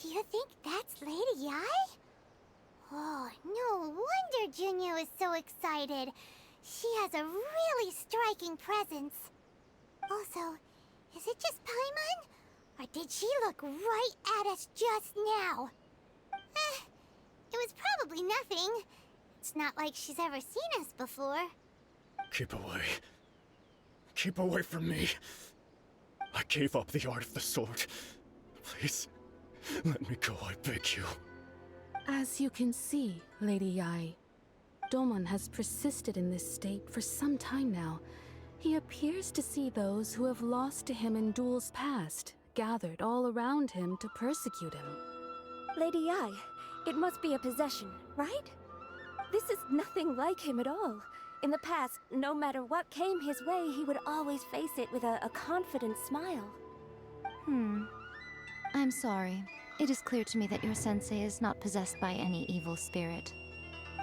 Do you think that's Lady Ai? Oh, no wonder Junior is so excited. She has a really striking presence. Also, is it just Paimon? Or did she look right at us just now? It was probably nothing. It's not like she's ever seen us before. Keep away. Keep away from me. I gave up the art of the sword. Please, let me go, I beg you. As you can see, Lady Yai, Domon has persisted in this state for some time now. He appears to see those who have lost to him in duels past, gathered all around him to persecute him. Lady Yai, it must be a possession, right? This is nothing like him at all. In the past, no matter what came his way, he would always face it with a confident smile. I'm sorry. It is clear to me that your sensei is not possessed by any evil spirit.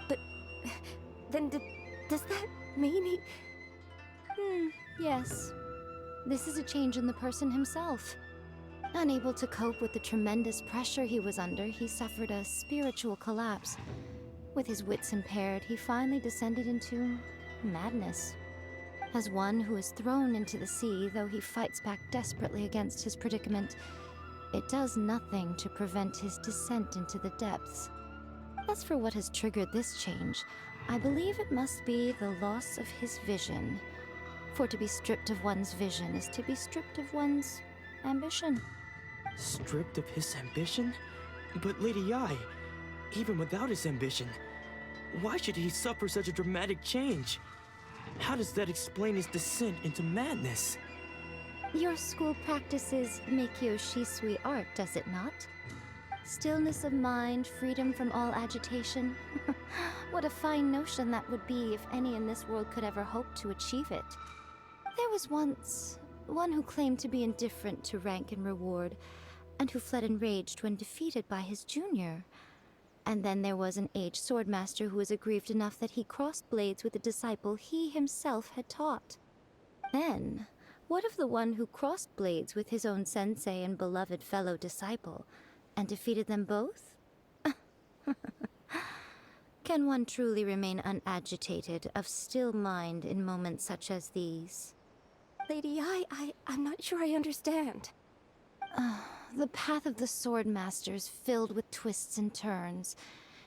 But then does that mean he... Yes. This is a change in the person himself. Unable to cope with the tremendous pressure he was under, he suffered a spiritual collapse. With his wits impaired, he finally descended into madness. As one who is thrown into the sea, though he fights back desperately against his predicament, it does nothing to prevent his descent into the depths. As for what has triggered this change, I believe it must be the loss of his vision. For to be stripped of one's vision is to be stripped of one's ambition. Stripped of his ambition? But Lady Yai, even without his ambition, why should he suffer such a dramatic change? How does that explain his descent into madness? Your school practices Meikyo Shisui art, does it not? Stillness of mind, freedom from all agitation. What a fine notion that would be if any in this world could ever hope to achieve it. There was once one who claimed to be indifferent to rank and reward, and who fled enraged when defeated by his junior. And then there was an aged swordmaster who was aggrieved enough that he crossed blades with a disciple he himself had taught. Then, what of the one who crossed blades with his own sensei and beloved fellow disciple, and defeated them both? Can one truly remain unagitated, of still mind in moments such as these? Lady Yai, I'm not sure I understand. The path of the sword master is filled with twists and turns.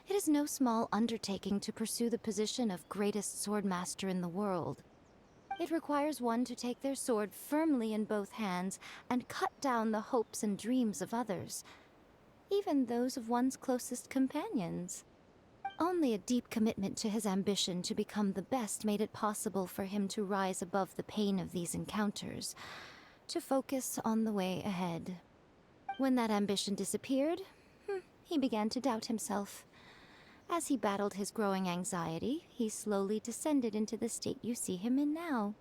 It is no small undertaking to pursue the position of greatest sword master in the world. It requires one to take their sword firmly in both hands and cut down the hopes and dreams of others, even those of one's closest companions. Only a deep commitment to his ambition to become the best made it possible for him to rise above the pain of these encounters, to focus on the way ahead. When that ambition disappeared, he began to doubt himself. As he battled his growing anxiety, he slowly descended into the state you see him in now.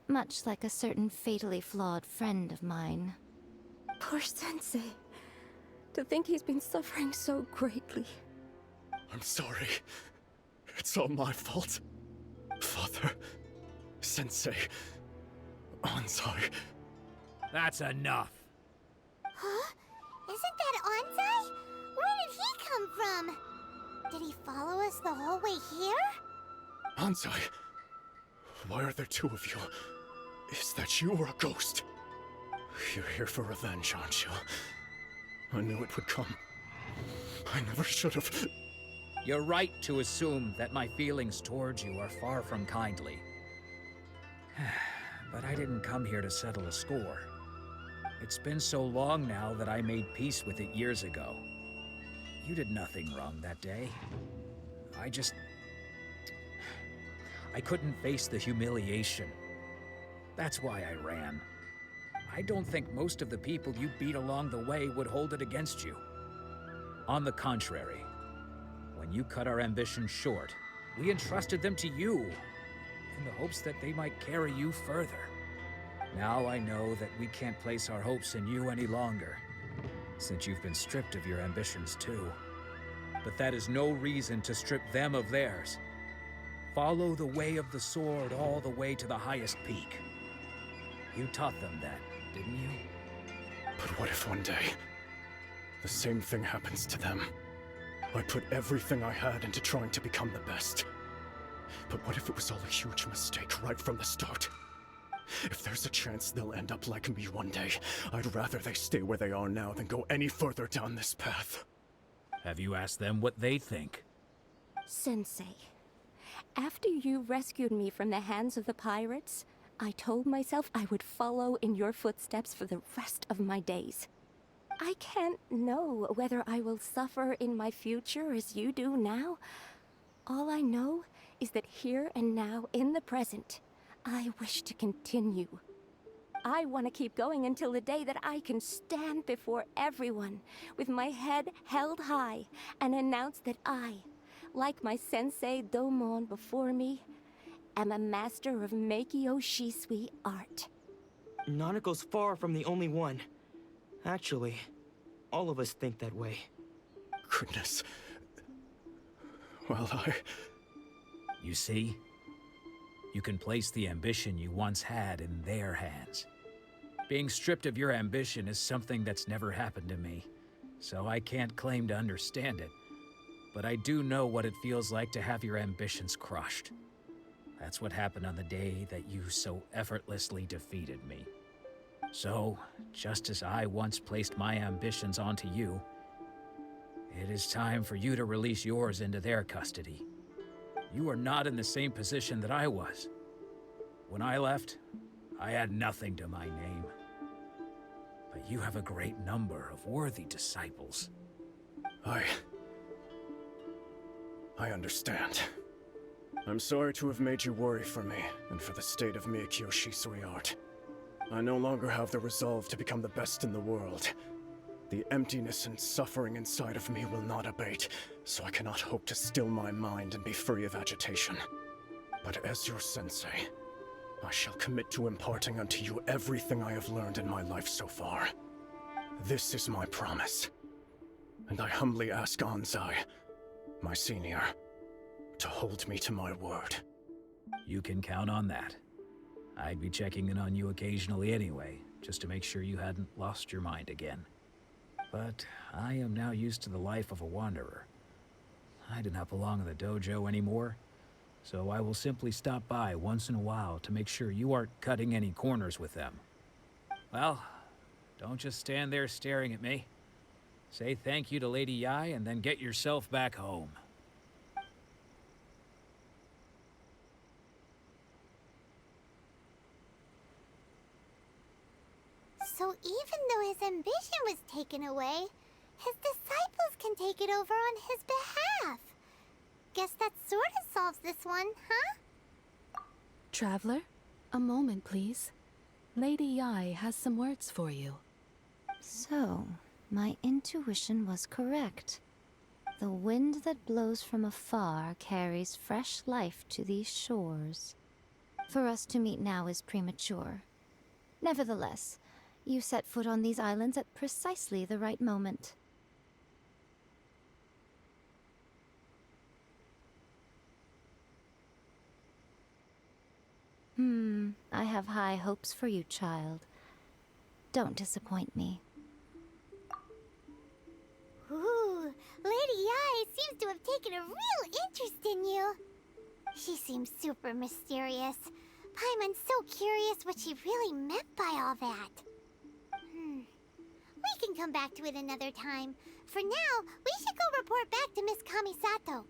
Much like a certain fatally flawed friend of mine. Poor Sensei. To think he's been suffering so greatly. I'm sorry. It's all my fault. Father, Sensei, Ansai. That's enough. Huh? Isn't that Ansai? Where did he come from? Did he follow us the whole way here? Ansai, why are there two of you? Is that you or a ghost? You're here for revenge, aren't you? I knew it would come. I never should have. You're right to assume that my feelings towards you are far from kindly. But I didn't come here to settle a score. It's been so long now that I made peace with it years ago. You did nothing wrong that day. I couldn't face the humiliation. That's why I ran. I don't think most of the people you beat along the way would hold it against you. On the contrary, when you cut our ambitions short, we entrusted them to you, in the hopes that they might carry you further. Now I know that we can't place our hopes in you any longer, since you've been stripped of your ambitions too. But that is no reason to strip them of theirs. Follow the way of the sword all the way to the highest peak. You taught them that, didn't you? But what if one day, the same thing happens to them? I put everything I had into trying to become the best. But what if it was all a huge mistake right from the start? If there's a chance they'll end up like me one day, I'd rather they stay where they are now than go any further down this path. Have you asked them what they think? Sensei, after you rescued me from the hands of the pirates, I told myself I would follow in your footsteps for the rest of my days. I can't know whether I will suffer in my future as you do now. All I know is that here and now, in the present, I wish to continue. I want to keep going until the day that I can stand before everyone with my head held high and announce that I, like my sensei Domon before me, am a master of Meikyo Shisui art. Nanako's far from the only one. Actually, all of us think that way. Goodness. Well, You see? You can place the ambition you once had in their hands. Being stripped of your ambition is something that's never happened to me, so I can't claim to understand it. But I do know what it feels like to have your ambitions crushed. That's what happened on the day that you so effortlessly defeated me. So, just as I once placed my ambitions onto you, it is time for you to release yours into their custody. You are not in the same position that I was. When I left, I had nothing to my name. But you have a great number of worthy disciples. I understand. I'm sorry to have made you worry for me, and for the state of Meikyo Shisui art. I no longer have the resolve to become the best in the world. The emptiness and suffering inside of me will not abate, so I cannot hope to still my mind and be free of agitation. But as your sensei, I shall commit to imparting unto you everything I have learned in my life so far. This is my promise. And I humbly ask Anzai, my senior, to hold me to my word. You can count on that. I'd be checking in on you occasionally anyway, just to make sure you hadn't lost your mind again. But I am now used to the life of a wanderer. I do not belong in the dojo anymore, so I will simply stop by once in a while to make sure you aren't cutting any corners with them. Well, don't just stand there staring at me. Say thank you to Lady Yai and then get yourself back home. So even though his ambition was taken away, his disciples can take it over on his behalf. Guess that sort of solves this one, huh? Traveler, a moment, please. Lady Yai has some words for you. So, my intuition was correct. The wind that blows from afar carries fresh life to these shores. For us to meet now is premature. Nevertheless, you set foot on these islands at precisely the right moment. I have high hopes for you, child. Don't disappoint me. Ooh, Lady Yai seems to have taken a real interest in you. She seems super mysterious. Paimon's so curious what she really meant by all that. We can come back to it another time. For now, we should go report back to Miss Kamisato.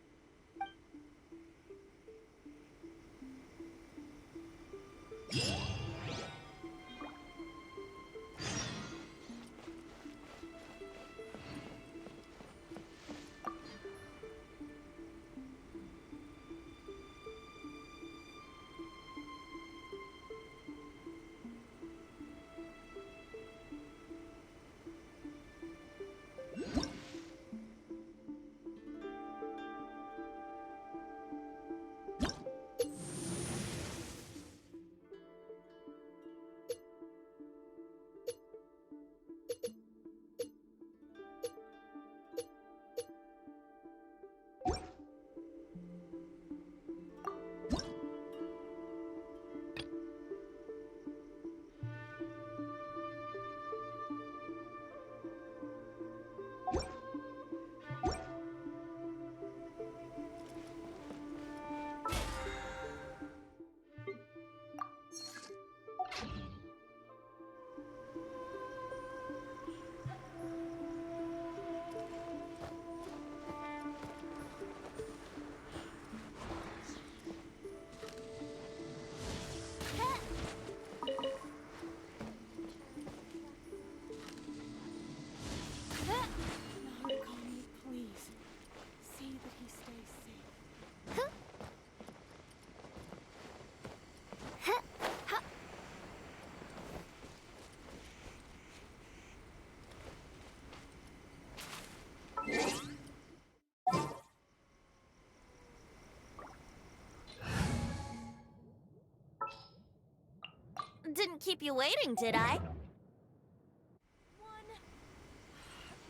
Didn't keep you waiting, did I?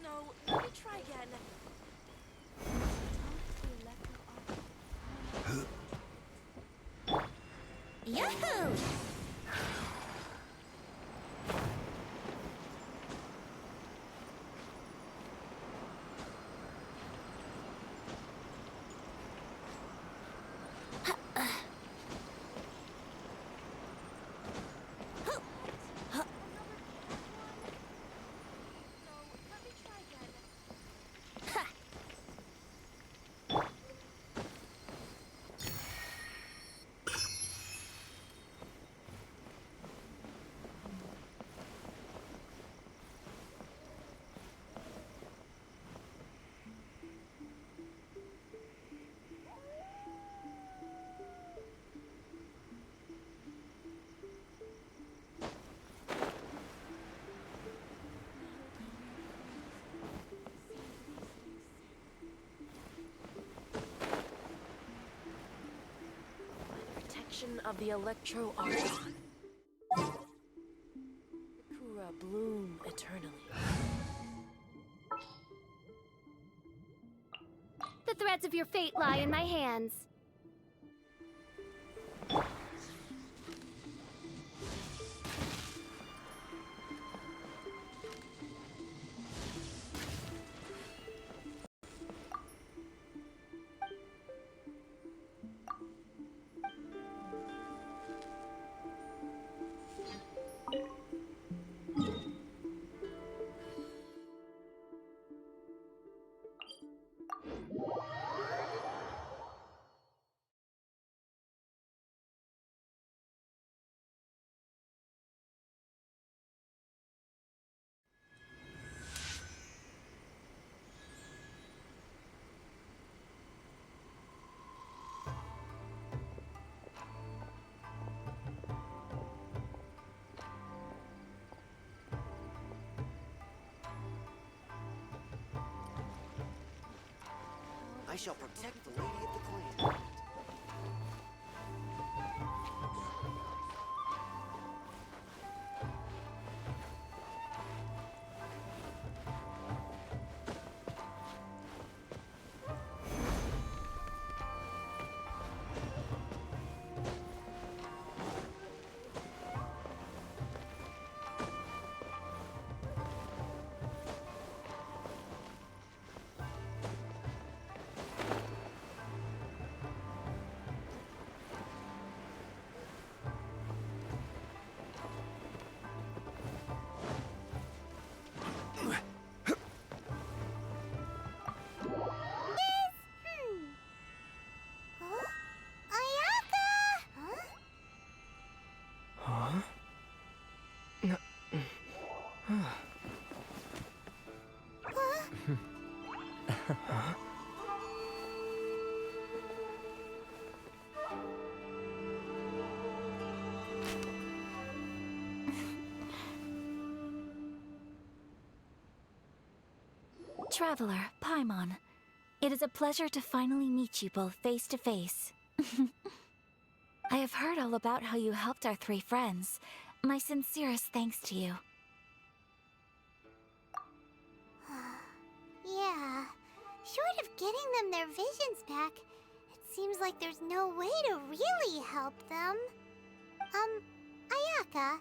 No, let me try again. Yahoo! Of the Electro Archon. Kura bloom eternally. The threads of your fate lie in my hands. I shall protect the lady of the clan. Traveler, Paimon, it is a pleasure to finally meet you both face to face. I have heard all about how you helped our three friends. My sincerest thanks to you. Yeah. Short of getting them their visions back, it seems like there's no way to really help them. Ayaka,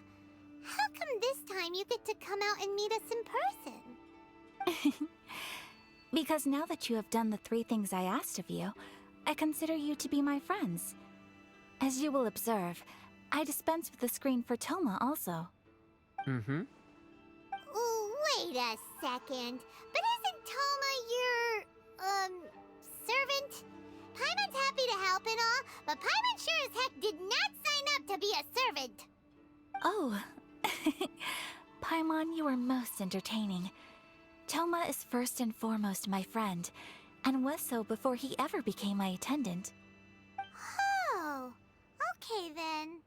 how come this time you get to come out and meet us in person? Because now that you have done the three things I asked of you, I consider you to be my friends. As you will observe, I dispense with the screen for Toma also. Mm-hmm. Wait a second. But isn't Toma your, servant? Paimon's happy to help and all, but Paimon sure as heck did not sign up to be a servant. Oh. Paimon, you are most entertaining. Toma is first and foremost my friend, and was so before he ever became my attendant. Oh, okay then.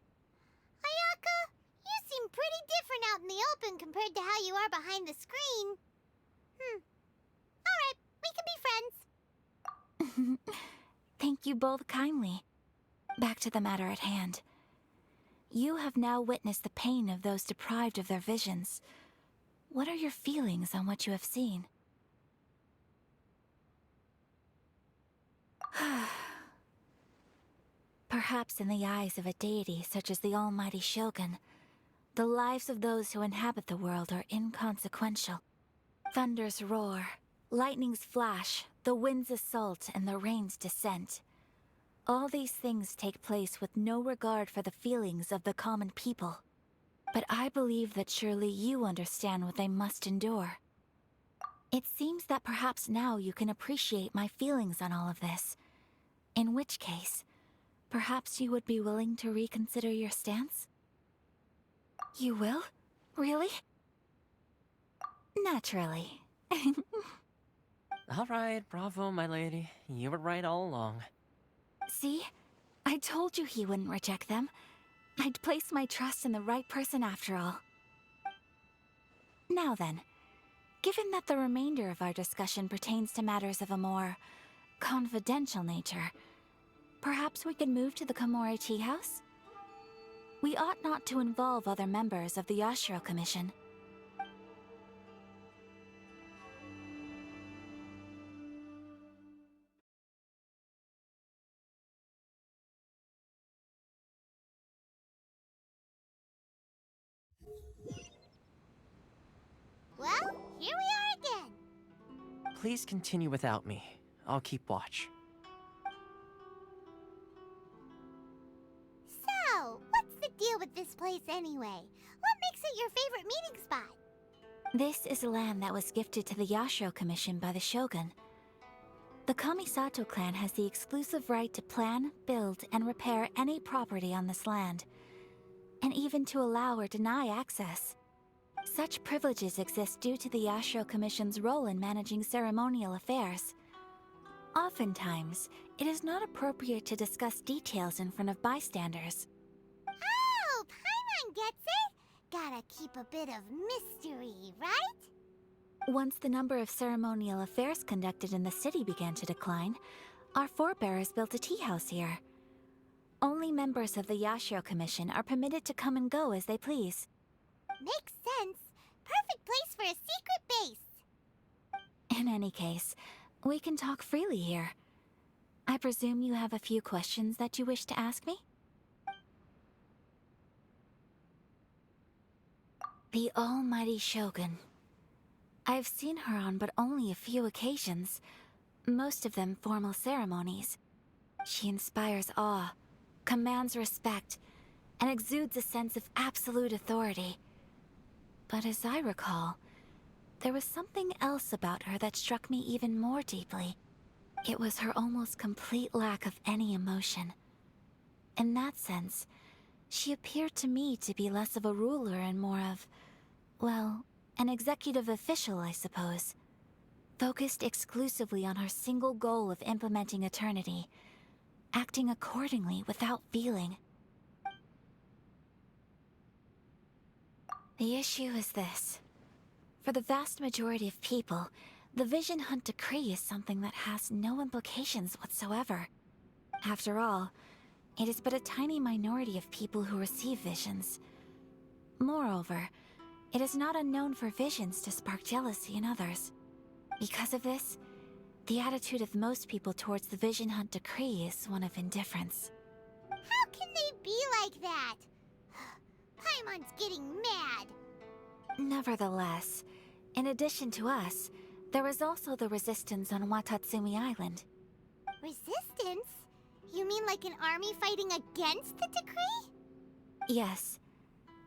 Ayaka, you seem pretty different out in the open compared to how you are behind the screen. Alright, we can be friends. Thank you both kindly. Back to the matter at hand. You have now witnessed the pain of those deprived of their visions. What are your feelings on what you have seen? Perhaps in the eyes of a deity such as the Almighty Shogun, the lives of those who inhabit the world are inconsequential. Thunders roar, lightnings flash, the winds assault, and the rains descent. All these things take place with no regard for the feelings of the common people. But I believe that surely you understand what they must endure. It seems that perhaps now you can appreciate my feelings on all of this. In which case, perhaps you would be willing to reconsider your stance? You will? Really? Naturally. All right, bravo, my lady. You were right all along. See? I told you he wouldn't reject them. I'd placed my trust in the right person after all. Now then, given that the remainder of our discussion pertains to matters of a more confidential nature, perhaps we could move to the Komori Tea House? We ought not to involve other members of the Yashiro Commission. Well, here we are again. Please continue without me. I'll keep watch. So, what's the deal with this place anyway? What makes it your favorite meeting spot? This is land that was gifted to the Yashiro Commission by the Shogun. The Kamisato clan has the exclusive right to plan, build, and repair any property on this land, and even to allow or deny access. Such privileges exist due to the Yashiro Commission's role in managing ceremonial affairs. Oftentimes, it is not appropriate to discuss details in front of bystanders. Oh, Paimon gets it! Gotta keep a bit of mystery, right? Once the number of ceremonial affairs conducted in the city began to decline, our forebears built a tea house here. Only members of the Yashiro Commission are permitted to come and go as they please. Makes sense. Perfect place for a secret base. In any case, we can talk freely here. I presume you have a few questions that you wish to ask me? The Almighty Shogun. I've seen her on but only a few occasions, most of them formal ceremonies. She inspires awe, commands respect, and exudes a sense of absolute authority. But as I recall, there was something else about her that struck me even more deeply. It was her almost complete lack of any emotion. In that sense, she appeared to me to be less of a ruler and more of, well, an executive official, I suppose. Focused exclusively on her single goal of implementing eternity, acting accordingly without feeling. The issue is this. For the vast majority of people, the Vision Hunt Decree is something that has no implications whatsoever. After all, it is but a tiny minority of people who receive visions. Moreover, it is not unknown for visions to spark jealousy in others. Because of this, the attitude of most people towards the Vision Hunt Decree is one of indifference. How can they be like that? Paimon's getting mad. Nevertheless, in addition to us, there is also the resistance on Watatsumi Island. Resistance? You mean like an army fighting against the decree? Yes.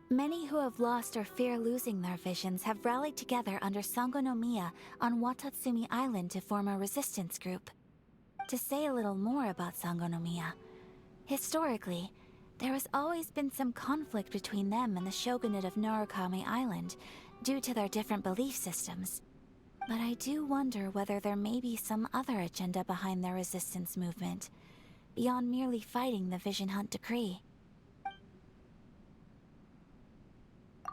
Many who have lost or fear losing their visions have rallied together under Sangonomiya on Watatsumi Island to form a resistance group. To say a little more about Sangonomiya, historically, there has always been some conflict between them and the shogunate of Narukami Island due to their different belief systems. But I do wonder whether there may be some other agenda behind their resistance movement, beyond merely fighting the Vision Hunt Decree.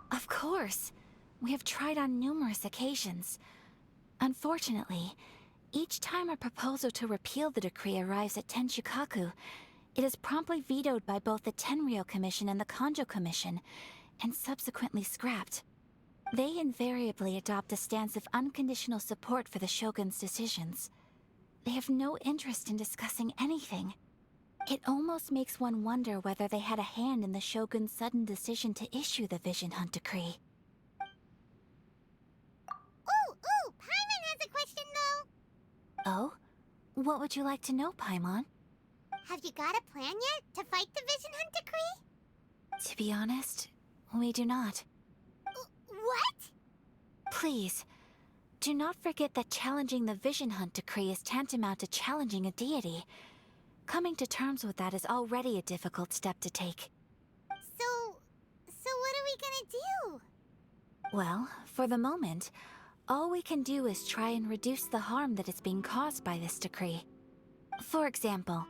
Of course! We have tried on numerous occasions. Unfortunately, each time a proposal to repeal the decree arrives at Tenshukaku, It is promptly vetoed by both the Tenryou Commission and the Kanjo Commission, and subsequently scrapped. They invariably adopt a stance of unconditional support for the Shogun's decisions. They have no interest in discussing anything. It almost makes one wonder whether they had a hand in the Shogun's sudden decision to issue the Vision Hunt Decree. Ooh, Paimon has a question though. Oh? What would you like to know, Paimon? Have you got a plan yet to fight the Vision Hunt Decree? To be honest, we do not. What? Please, do not forget that challenging the Vision Hunt Decree is tantamount to challenging a deity. Coming to terms with that is already a difficult step to take. So what are we gonna do? Well, for the moment, all we can do is try and reduce the harm that is being caused by this decree. For example,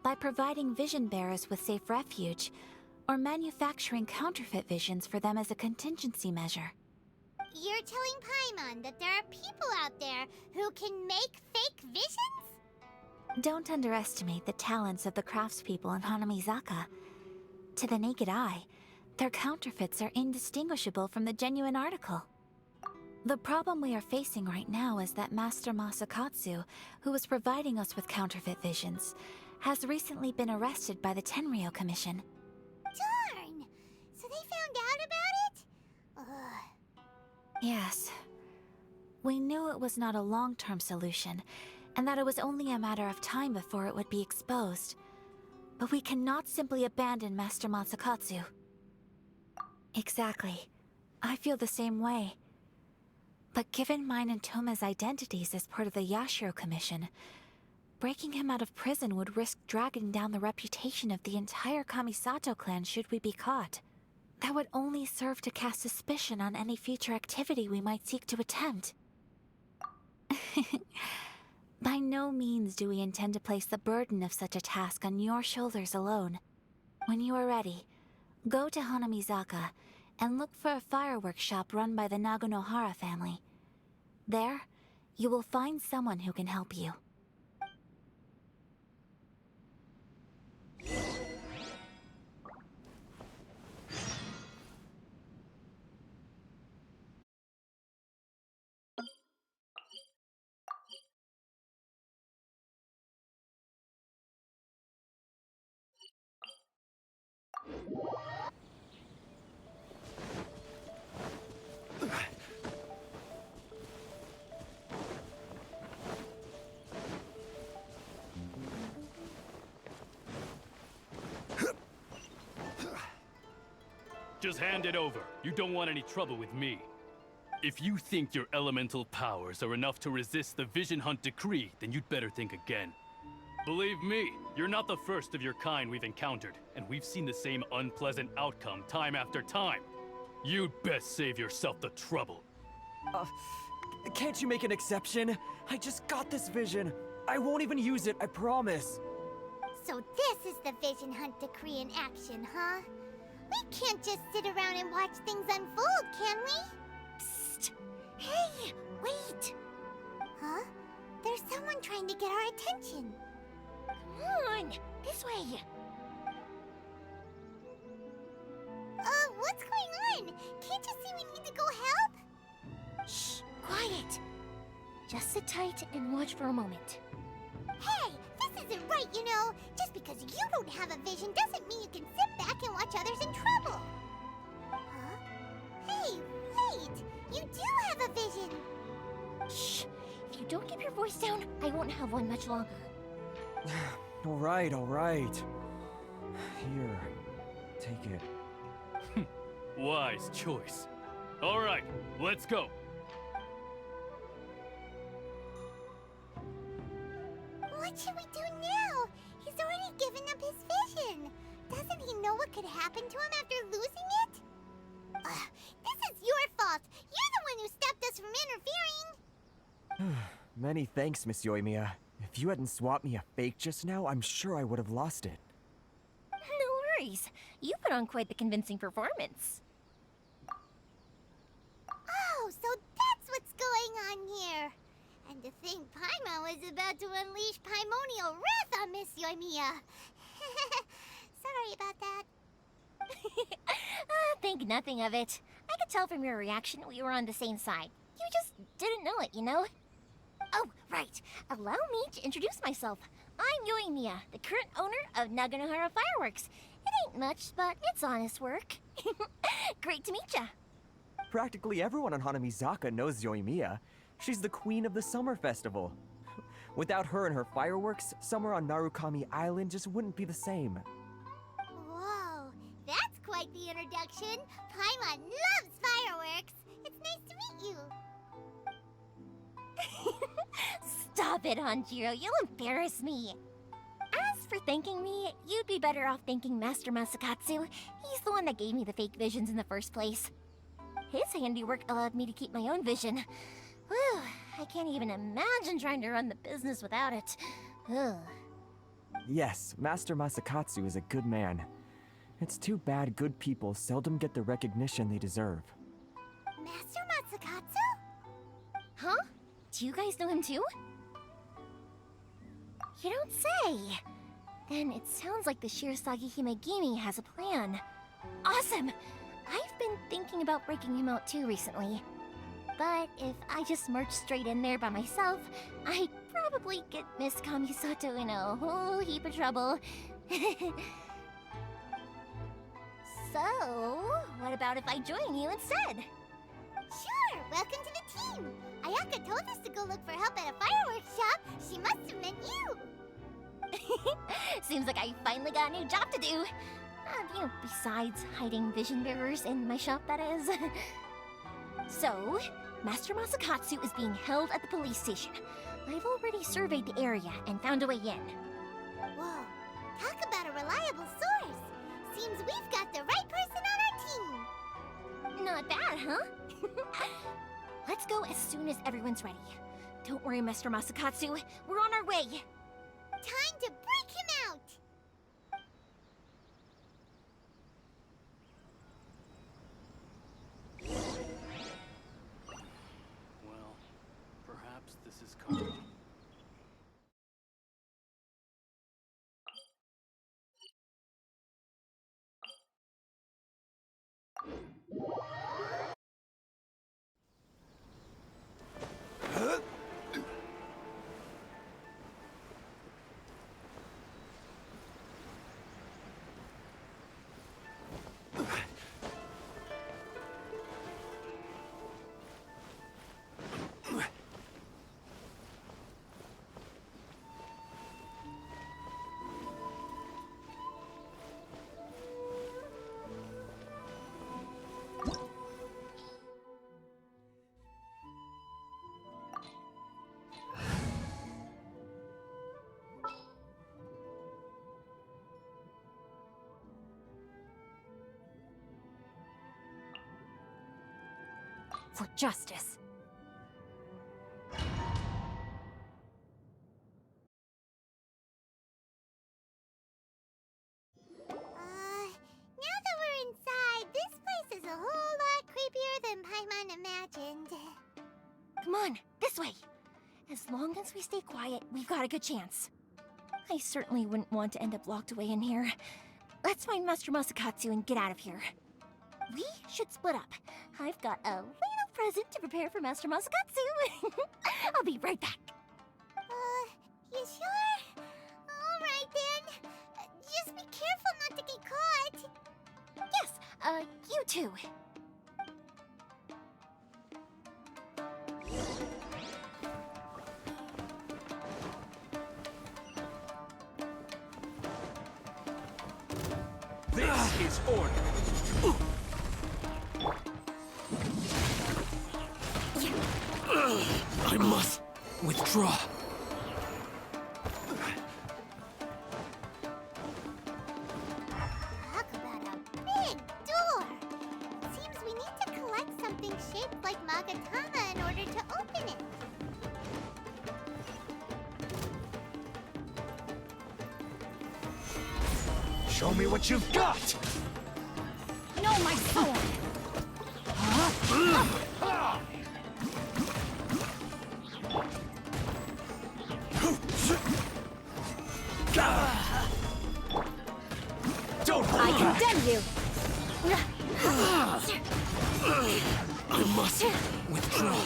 by providing vision bearers with safe refuge, or manufacturing counterfeit visions for them as a contingency measure. You're telling Paimon that there are people out there who can make fake visions? Don't underestimate the talents of the craftspeople in Hanamizaka. To the naked eye, their counterfeits are indistinguishable from the genuine article. The problem we are facing right now is that Master Masakatsu, who was providing us with counterfeit visions, has recently been arrested by the Tenryou Commission. Darn! So they found out about it? Ugh. Yes. We knew it was not a long-term solution, and that it was only a matter of time before it would be exposed. But we cannot simply abandon Master Masakatsu. Exactly. I feel the same way. But given mine and Toma's identities as part of the Yashiro Commission, breaking him out of prison would risk dragging down the reputation of the entire Kamisato clan should we be caught. That would only serve to cast suspicion on any future activity we might seek to attempt. By no means do we intend to place the burden of such a task on your shoulders alone. When you are ready, go to Hanamizaka and look for a fireworks shop run by the Nagonohara family. There, you will find someone who can help you. Just hand it over. You don't want any trouble with me. If you think your elemental powers are enough to resist the Vision Hunt Decree, then you'd better think again. Believe me, you're not the first of your kind we've encountered, and we've seen the same unpleasant outcome time after time. You'd best save yourself the trouble. Can't you make an exception? I just got this vision. I won't even use it, I promise. So this is the Vision Hunt Decree in action, huh? We can't just sit around and watch things unfold, can we? Psst! Hey, wait! Huh? There's someone trying to get our attention. Come on, this way. What's going on? Can't you see we need to go help? Shh, quiet. Just sit tight and watch for a moment. Hey, this isn't right, you know. Just because you don't have a vision doesn't mean you can sit back and watch others in trouble. Huh? Hey, wait! You do have a vision! Shh! If you don't keep your voice down, I won't have one much longer. All right. Here, take it. Wise choice. All right, let's go. What should we do now? He's already given up his vision. Doesn't he know what could happen to him after losing it? This is your fault. You're the one who stopped us from interfering. Many thanks, Miss Yoimiya. If you hadn't swapped me a fake just now, I'm sure I would have lost it. No worries. You put on quite the convincing performance. Oh, so that's what's going on here. And to think Paimon was about to unleash Paimonial wrath on Miss Yoimiya. Sorry about that. Think nothing of it. I could tell from your reaction we were on the same side. You just didn't know it, you know? Oh, right. Allow me to introduce myself. I'm Yoimiya, the current owner of Naganohara Fireworks. It ain't much, but it's honest work. Great to meet ya. Practically everyone on Hanamizaka knows Yoimiya. She's the queen of the summer festival. Without her and her fireworks, summer on Narukami Island just wouldn't be the same. Whoa, that's quite the introduction. Paimon loves fireworks. It's nice to meet you. Stop it, Hanjiro. You'll embarrass me. As for thanking me, you'd be better off thanking Master Masakatsu. He's the one that gave me the fake visions in the first place. His handiwork allowed me to keep my own vision. Whew, I can't even imagine trying to run the business without it. Ugh. Yes, Master Masakatsu is a good man. It's too bad good people seldom get the recognition they deserve. Master Masakatsu? Huh? Do you guys know him too? You don't say! Then it sounds like the Shirasagi Himegimi has a plan. Awesome! I've been thinking about breaking him out too recently. But if I just marched straight in there by myself, I'd probably get Miss Kamisato in a whole heap of trouble. So, what about if I join you instead? Sure, welcome to the team. Ayaka told us to go look for help at a fireworks shop. She must have meant you. Seems like I finally got a new job to do. Besides hiding vision bearers in my shop, that is. So, Master Masakatsu is being held at the police station. I've already surveyed the area and found a way in. Whoa, talk about a reliable source. Seems we've got the right person on our team. Not bad, huh? Let's go as soon as everyone's ready. Don't worry, Master Masakatsu. We're on our way. Time to break him out! Well, perhaps this is karma. For justice. Now that we're inside, this place is a whole lot creepier than Paimon imagined. Come on, this way. As long as we stay quiet, we've got a good chance. I certainly wouldn't want to end up locked away in here. Let's find Master Masakatsu and get out of here. We should split up. I've got a little present to prepare for Master Masakatsu. I'll be right back. You sure? Alright then. Just be careful not to get caught. Yes, you too. This is order. I must withdraw. Talk about a big door. Seems we need to collect something shaped like Magatama in order to open it. Show me what you've got! No, my sword! Condemn you! I must withdraw.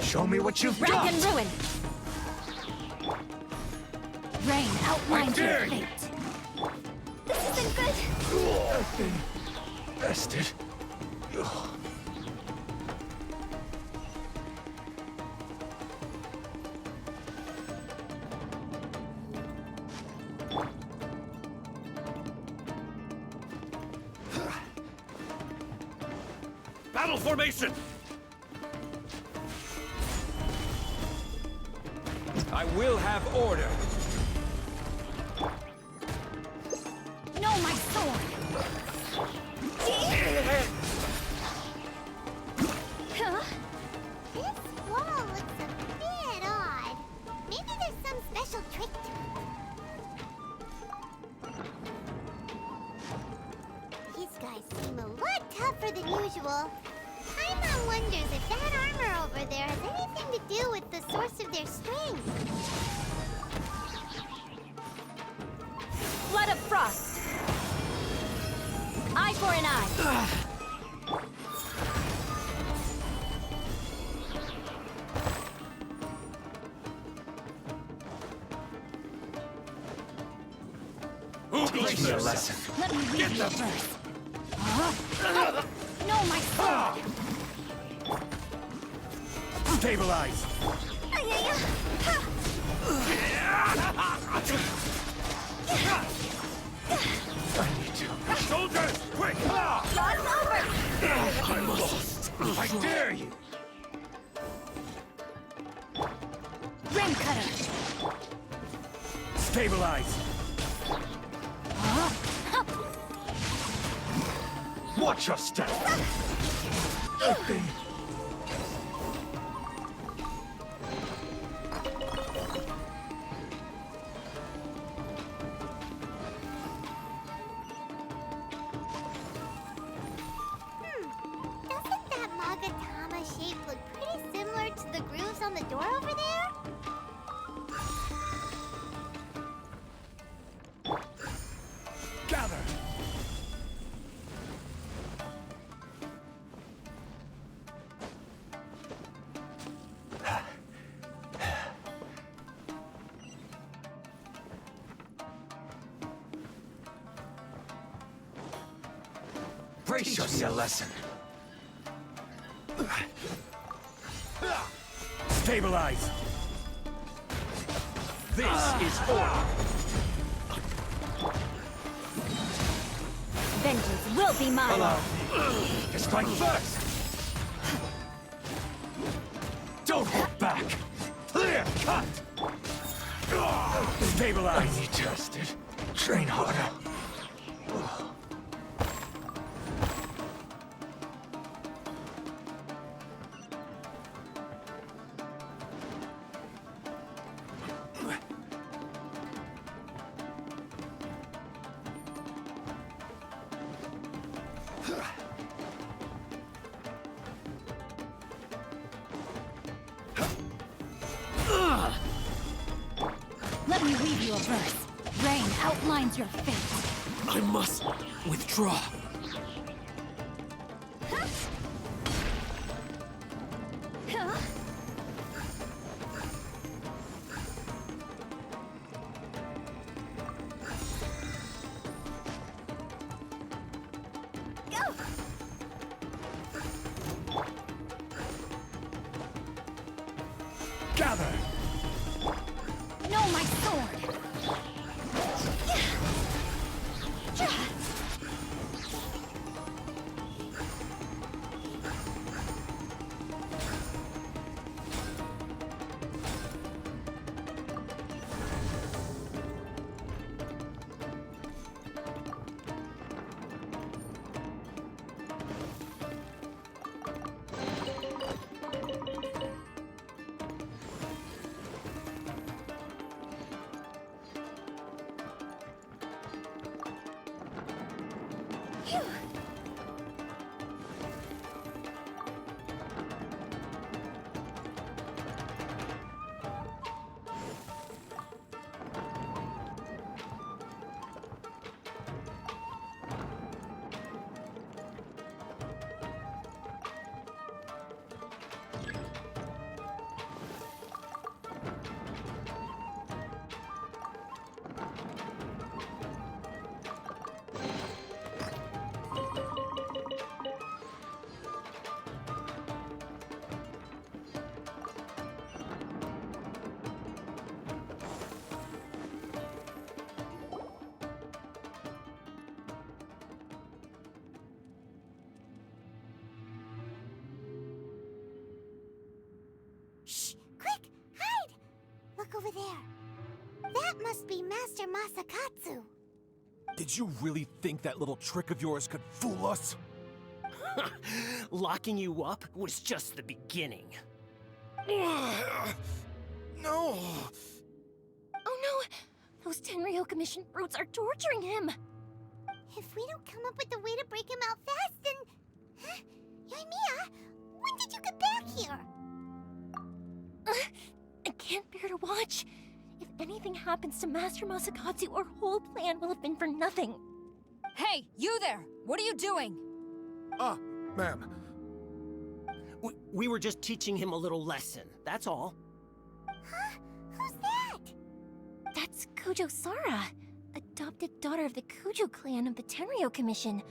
Show me what you've Wreck got! and ruin! Rain outlines your dare you. fate. This isn't good! I've been bested. Battle formation! I will have order. No, my sword! Huh? This wall looks a bit odd. Maybe there's some special trick to it. These guys seem a lot tougher than usual. Paimon wonders if that armor over there has anything to do with the source of their strength. Blood of frost! Eye for an eye! Teach me a lesson. Let me read you first. No, my sword! Stabilize. I need to. Soldiers, quick! God's over! I'm lost. I dare you. Rim cutter! Stabilize. Watch your step. Doesn't that Magatama shape look pretty similar to the grooves on the door over there? Gather. Brace yourself. Lesson. Stabilize. This is order. Vengeance will be mine! Allow me to strike first. Don't hold back. Clear cut. Stabilize. I need to test it. Train harder. Let me read you a verse. Rain outlines your fate. I must withdraw. Gather. No, my sword! Must be Master Masakatsu. Did you really think that little trick of yours could fool us? Locking you up was just the beginning. No! Oh no! Those Tenryo Commission brutes are torturing him! If we don't come up with a way to break him out fast, then... Huh? Yoimiya, when did you get back here? I can't bear to watch. If anything happens to Master Masakatsu, our whole plan will have been for nothing. Hey, you there! What are you doing? Ma'am. We were just teaching him a little lesson, that's all. Huh? Who's that? That's Kujo Sara, adopted daughter of the Kujo clan of the Tenryo Commission.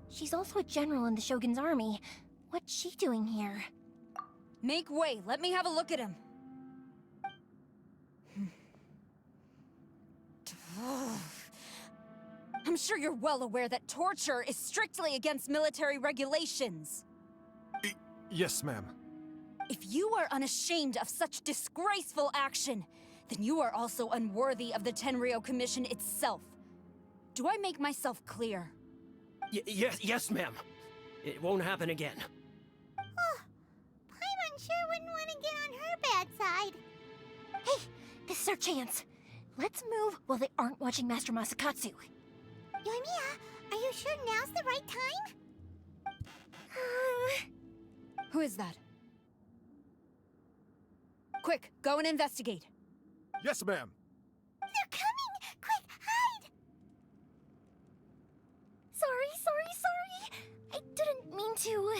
She's also a general in the Shogun's army. What's she doing here? Make way, let me have a look at him. I'm sure you're well aware that torture is strictly against military regulations. Yes, ma'am. If you are unashamed of such disgraceful action, then you are also unworthy of the Tenryo Commission itself. Do I make myself clear? Yes, ma'am. It won't happen again. Oh, Paimon sure wouldn't want to get on her bad side. Hey, this is our chance. Let's move while they aren't watching Master Masakatsu. Yoimiya, are you sure now's the right time? Who is that? Quick, go and investigate. Yes, ma'am. They're coming! Quick, hide! Sorry. I didn't mean to.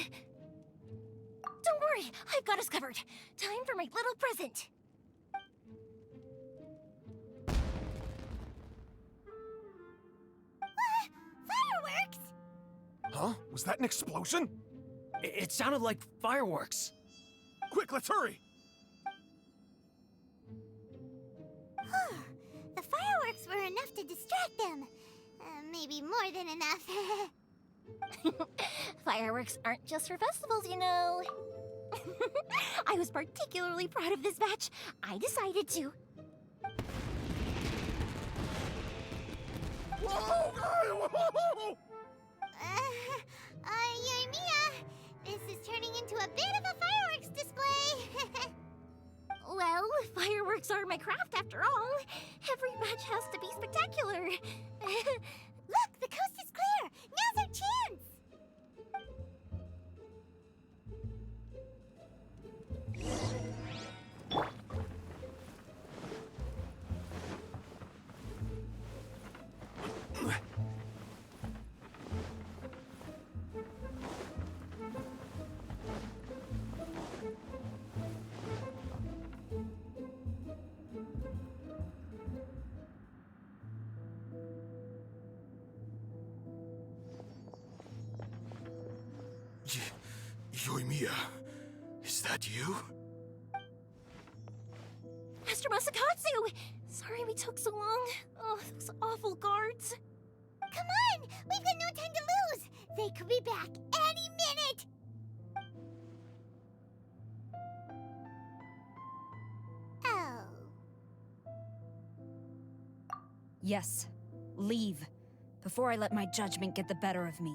Don't worry, I've got us covered. Time for my little present. Fireworks! Huh? Was that an explosion? It sounded like fireworks. Quick, let's hurry! The fireworks were enough to distract them. Maybe more than enough. Fireworks aren't just for festivals, you know. I was particularly proud of this batch. I decided to. Whoa! Yoimiya, this is turning into a bit of a fireworks display. Well, fireworks are my craft after all. Every batch has to be spectacular. Look, the coast is clear. Now's our chance. Yoimiya, is that you? Master Masakatsu! Sorry we took so long. Oh, those awful guards. Come on! We've got no time to lose! They could be back any minute! Oh. Yes, leave, before I let my judgment get the better of me.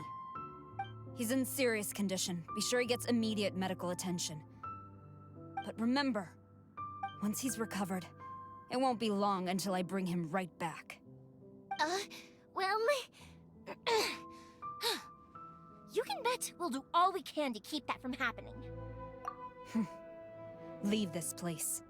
He's in serious condition. Be sure he gets immediate medical attention. But remember, once he's recovered, it won't be long until I bring him right back. Well... You can bet we'll do all we can to keep that from happening. Leave this place.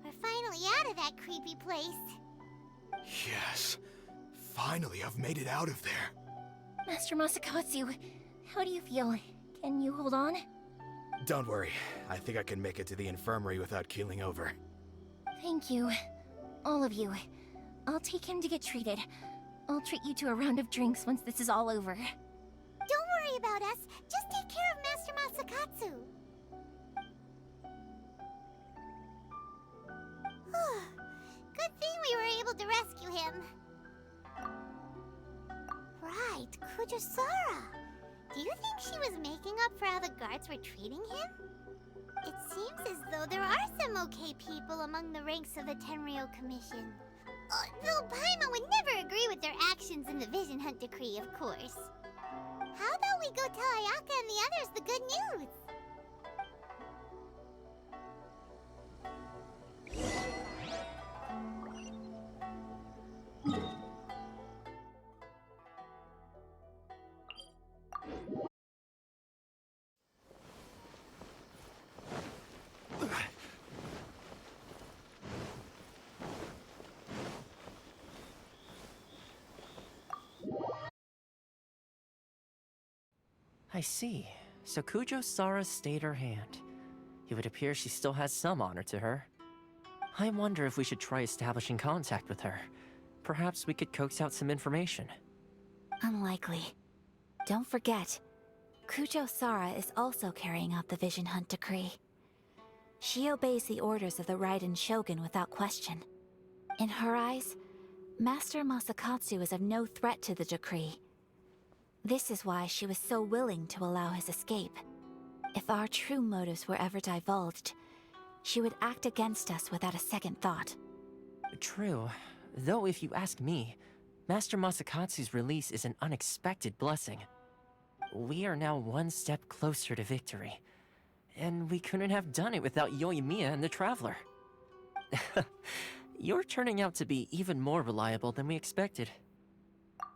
We're finally out of that creepy place. Yes. Finally, I've made it out of there. Master Masakatsu, how do you feel? Can you hold on? Don't worry. I think I can make it to the infirmary without keeling over. Thank you. All of you. I'll take him to get treated. I'll treat you to a round of drinks once this is all over. Don't worry about us. Just take care of Master Masakatsu. Good thing we were able to rescue him. Right, Kurosawa. Do you think she was making up for how the guards were treating him? It seems as though there are some okay people among the ranks of the Tenryou Commission. Though Paimon would never agree with their actions in the Vision Hunt Decree, of course. How about we go tell Ayaka and the others the good news? I see. So Kurosawa stayed her hand. It would appear she still has some honor to her. I wonder if we should try establishing contact with her. Perhaps we could coax out some information. Unlikely. Don't forget, Kurosawa is also carrying out the Vision Hunt Decree. She obeys the orders of the Raiden Shogun without question. In her eyes, Master Masakatsu is of no threat to the decree. This is why she was so willing to allow his escape. If our true motives were ever divulged, she would act against us without a second thought. True. Though if you ask me, Master Masakatsu's release is an unexpected blessing. We are now one step closer to victory. And we couldn't have done it without Yoimiya and the Traveler. You're turning out to be even more reliable than we expected.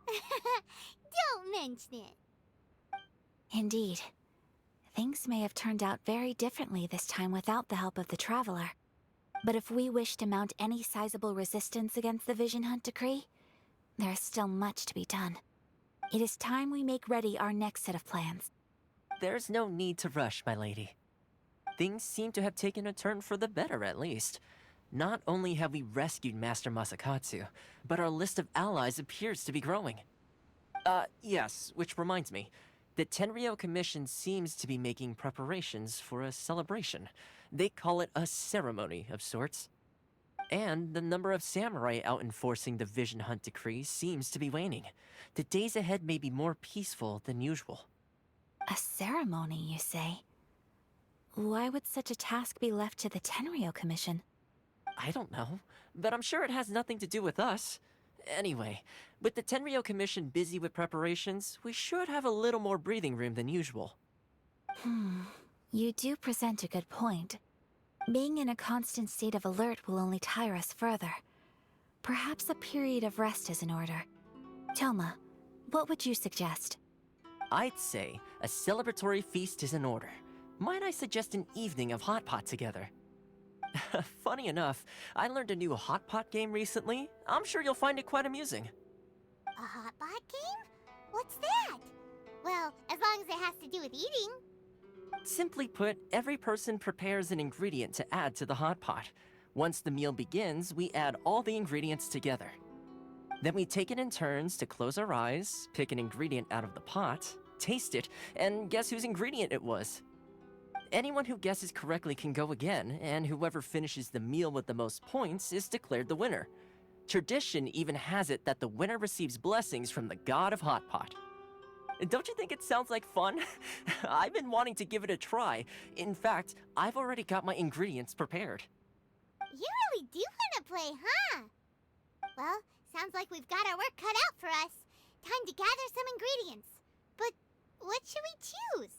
Don't mention it. Indeed. Things may have turned out very differently this time without the help of the Traveler. But if we wish to mount any sizable resistance against the Vision Hunt Decree, there is still much to be done. It is time we make ready our next set of plans. There's no need to rush, my lady. Things seem to have taken a turn for the better, at least. Not only have we rescued Master Masakatsu, but our list of allies appears to be growing. Yes, which reminds me. The Tenryou Commission seems to be making preparations for a celebration. They call it a ceremony of sorts. And the number of samurai out enforcing the Vision Hunt Decree seems to be waning. The days ahead may be more peaceful than usual. A ceremony, you say? Why would such a task be left to the Tenryou Commission? I don't know, but I'm sure it has nothing to do with us. Anyway, with the Tenryou Commission busy with preparations, we should have a little more breathing room than usual. You do present a good point. Being in a constant state of alert will only tire us further. Perhaps a period of rest is in order. Toma, what would you suggest? I'd say a celebratory feast is in order. Might I suggest an evening of Hotpot together? Funny enough, I learned a new Hotpot game recently. I'm sure you'll find it quite amusing. A Hotpot game? What's that? Well, as long as it has to do with eating. Simply put, every person prepares an ingredient to add to the Hotpot. Once the meal begins, we add all the ingredients together. Then we take it in turns to close our eyes, pick an ingredient out of the pot, taste it, and guess whose ingredient it was. Anyone who guesses correctly can go again, and whoever finishes the meal with the most points is declared the winner. Tradition even has it that the winner receives blessings from the god of Hotpot. Don't you think it sounds like fun? I've been wanting to give it a try. In fact, I've already got my ingredients prepared. You really do want to play, huh? Well, sounds like we've got our work cut out for us. Time to gather some ingredients. But what should we choose?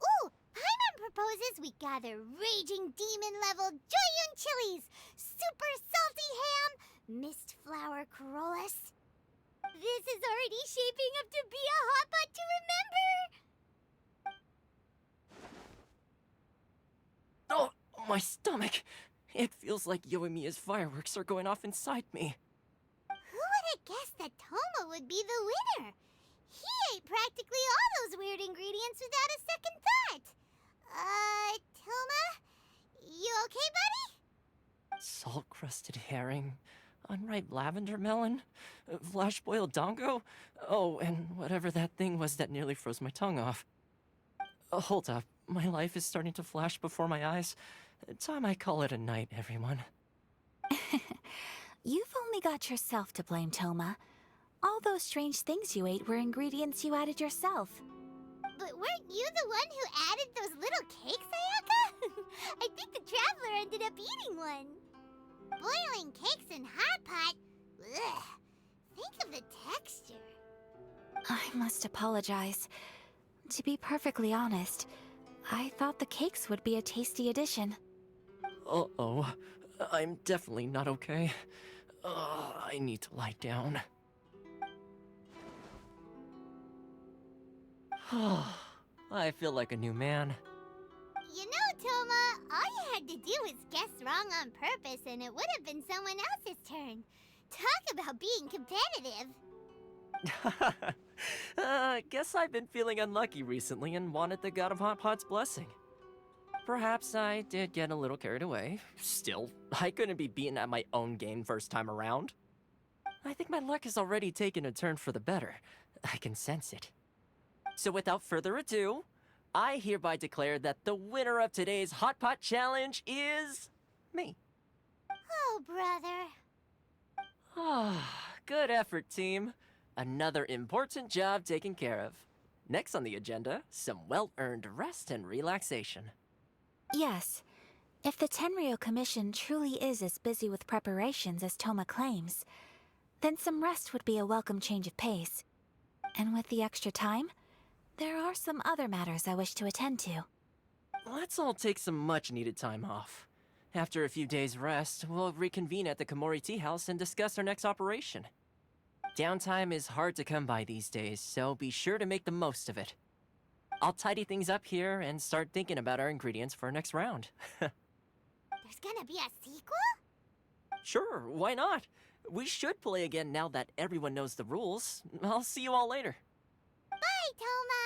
Ooh! Paimon proposes we gather Raging Demon-level Joyun chilies, super salty ham, mist flower corollas. This is already shaping up to be a hotpot to remember! Oh, my stomach! It feels like Yoimiya's fireworks are going off inside me. Who would have guessed that Toma would be the winner? without a second thought. Toma? You okay, buddy? Salt-crusted herring, unripe lavender melon, flash-boiled dongo? Oh, and whatever that thing was that nearly froze my tongue off. Hold up, my life is starting to flash before my eyes. Time I call it a night, everyone. You've only got yourself to blame, Toma. All those strange things you ate were ingredients you added yourself. But weren't you the one who added those little cakes, Ayaka? I think the traveler ended up eating one. Boiling cakes in Hotpot? Ugh. Think of the texture. I must apologize. To be perfectly honest, I thought the cakes would be a tasty addition. Uh-oh. I'm definitely not okay. I need to lie down. I feel like a new man. You know, Toma, all you had to do was guess wrong on purpose and it would have been someone else's turn. Talk about being competitive. Guess I've been feeling unlucky recently and wanted the god of Hotpot's blessing. Perhaps I did get a little carried away. Still, I couldn't be beaten at my own game first time around. I think my luck has already taken a turn for the better. I can sense it. So without further ado, I hereby declare that the winner of today's Hotpot Challenge is... me. Oh, brother. Good effort, team. Another important job taken care of. Next on the agenda, some well-earned rest and relaxation. Yes. If the Tenryou Commission truly is as busy with preparations as Toma claims, then some rest would be a welcome change of pace. And with the extra time, there are some other matters I wish to attend to. Let's all take some much-needed time off. After a few days' rest, we'll reconvene at the Komori Tea House and discuss our next operation. Downtime is hard to come by these days, so be sure to make the most of it. I'll tidy things up here and start thinking about our ingredients for our next round. There's gonna be a sequel? Sure, why not? We should play again now that everyone knows the rules. I'll see you all later. Bye, Toma!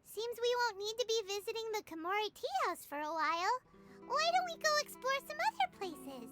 Seems we won't need to be visiting the Komori Tea House for a while. Why don't we go explore some other places?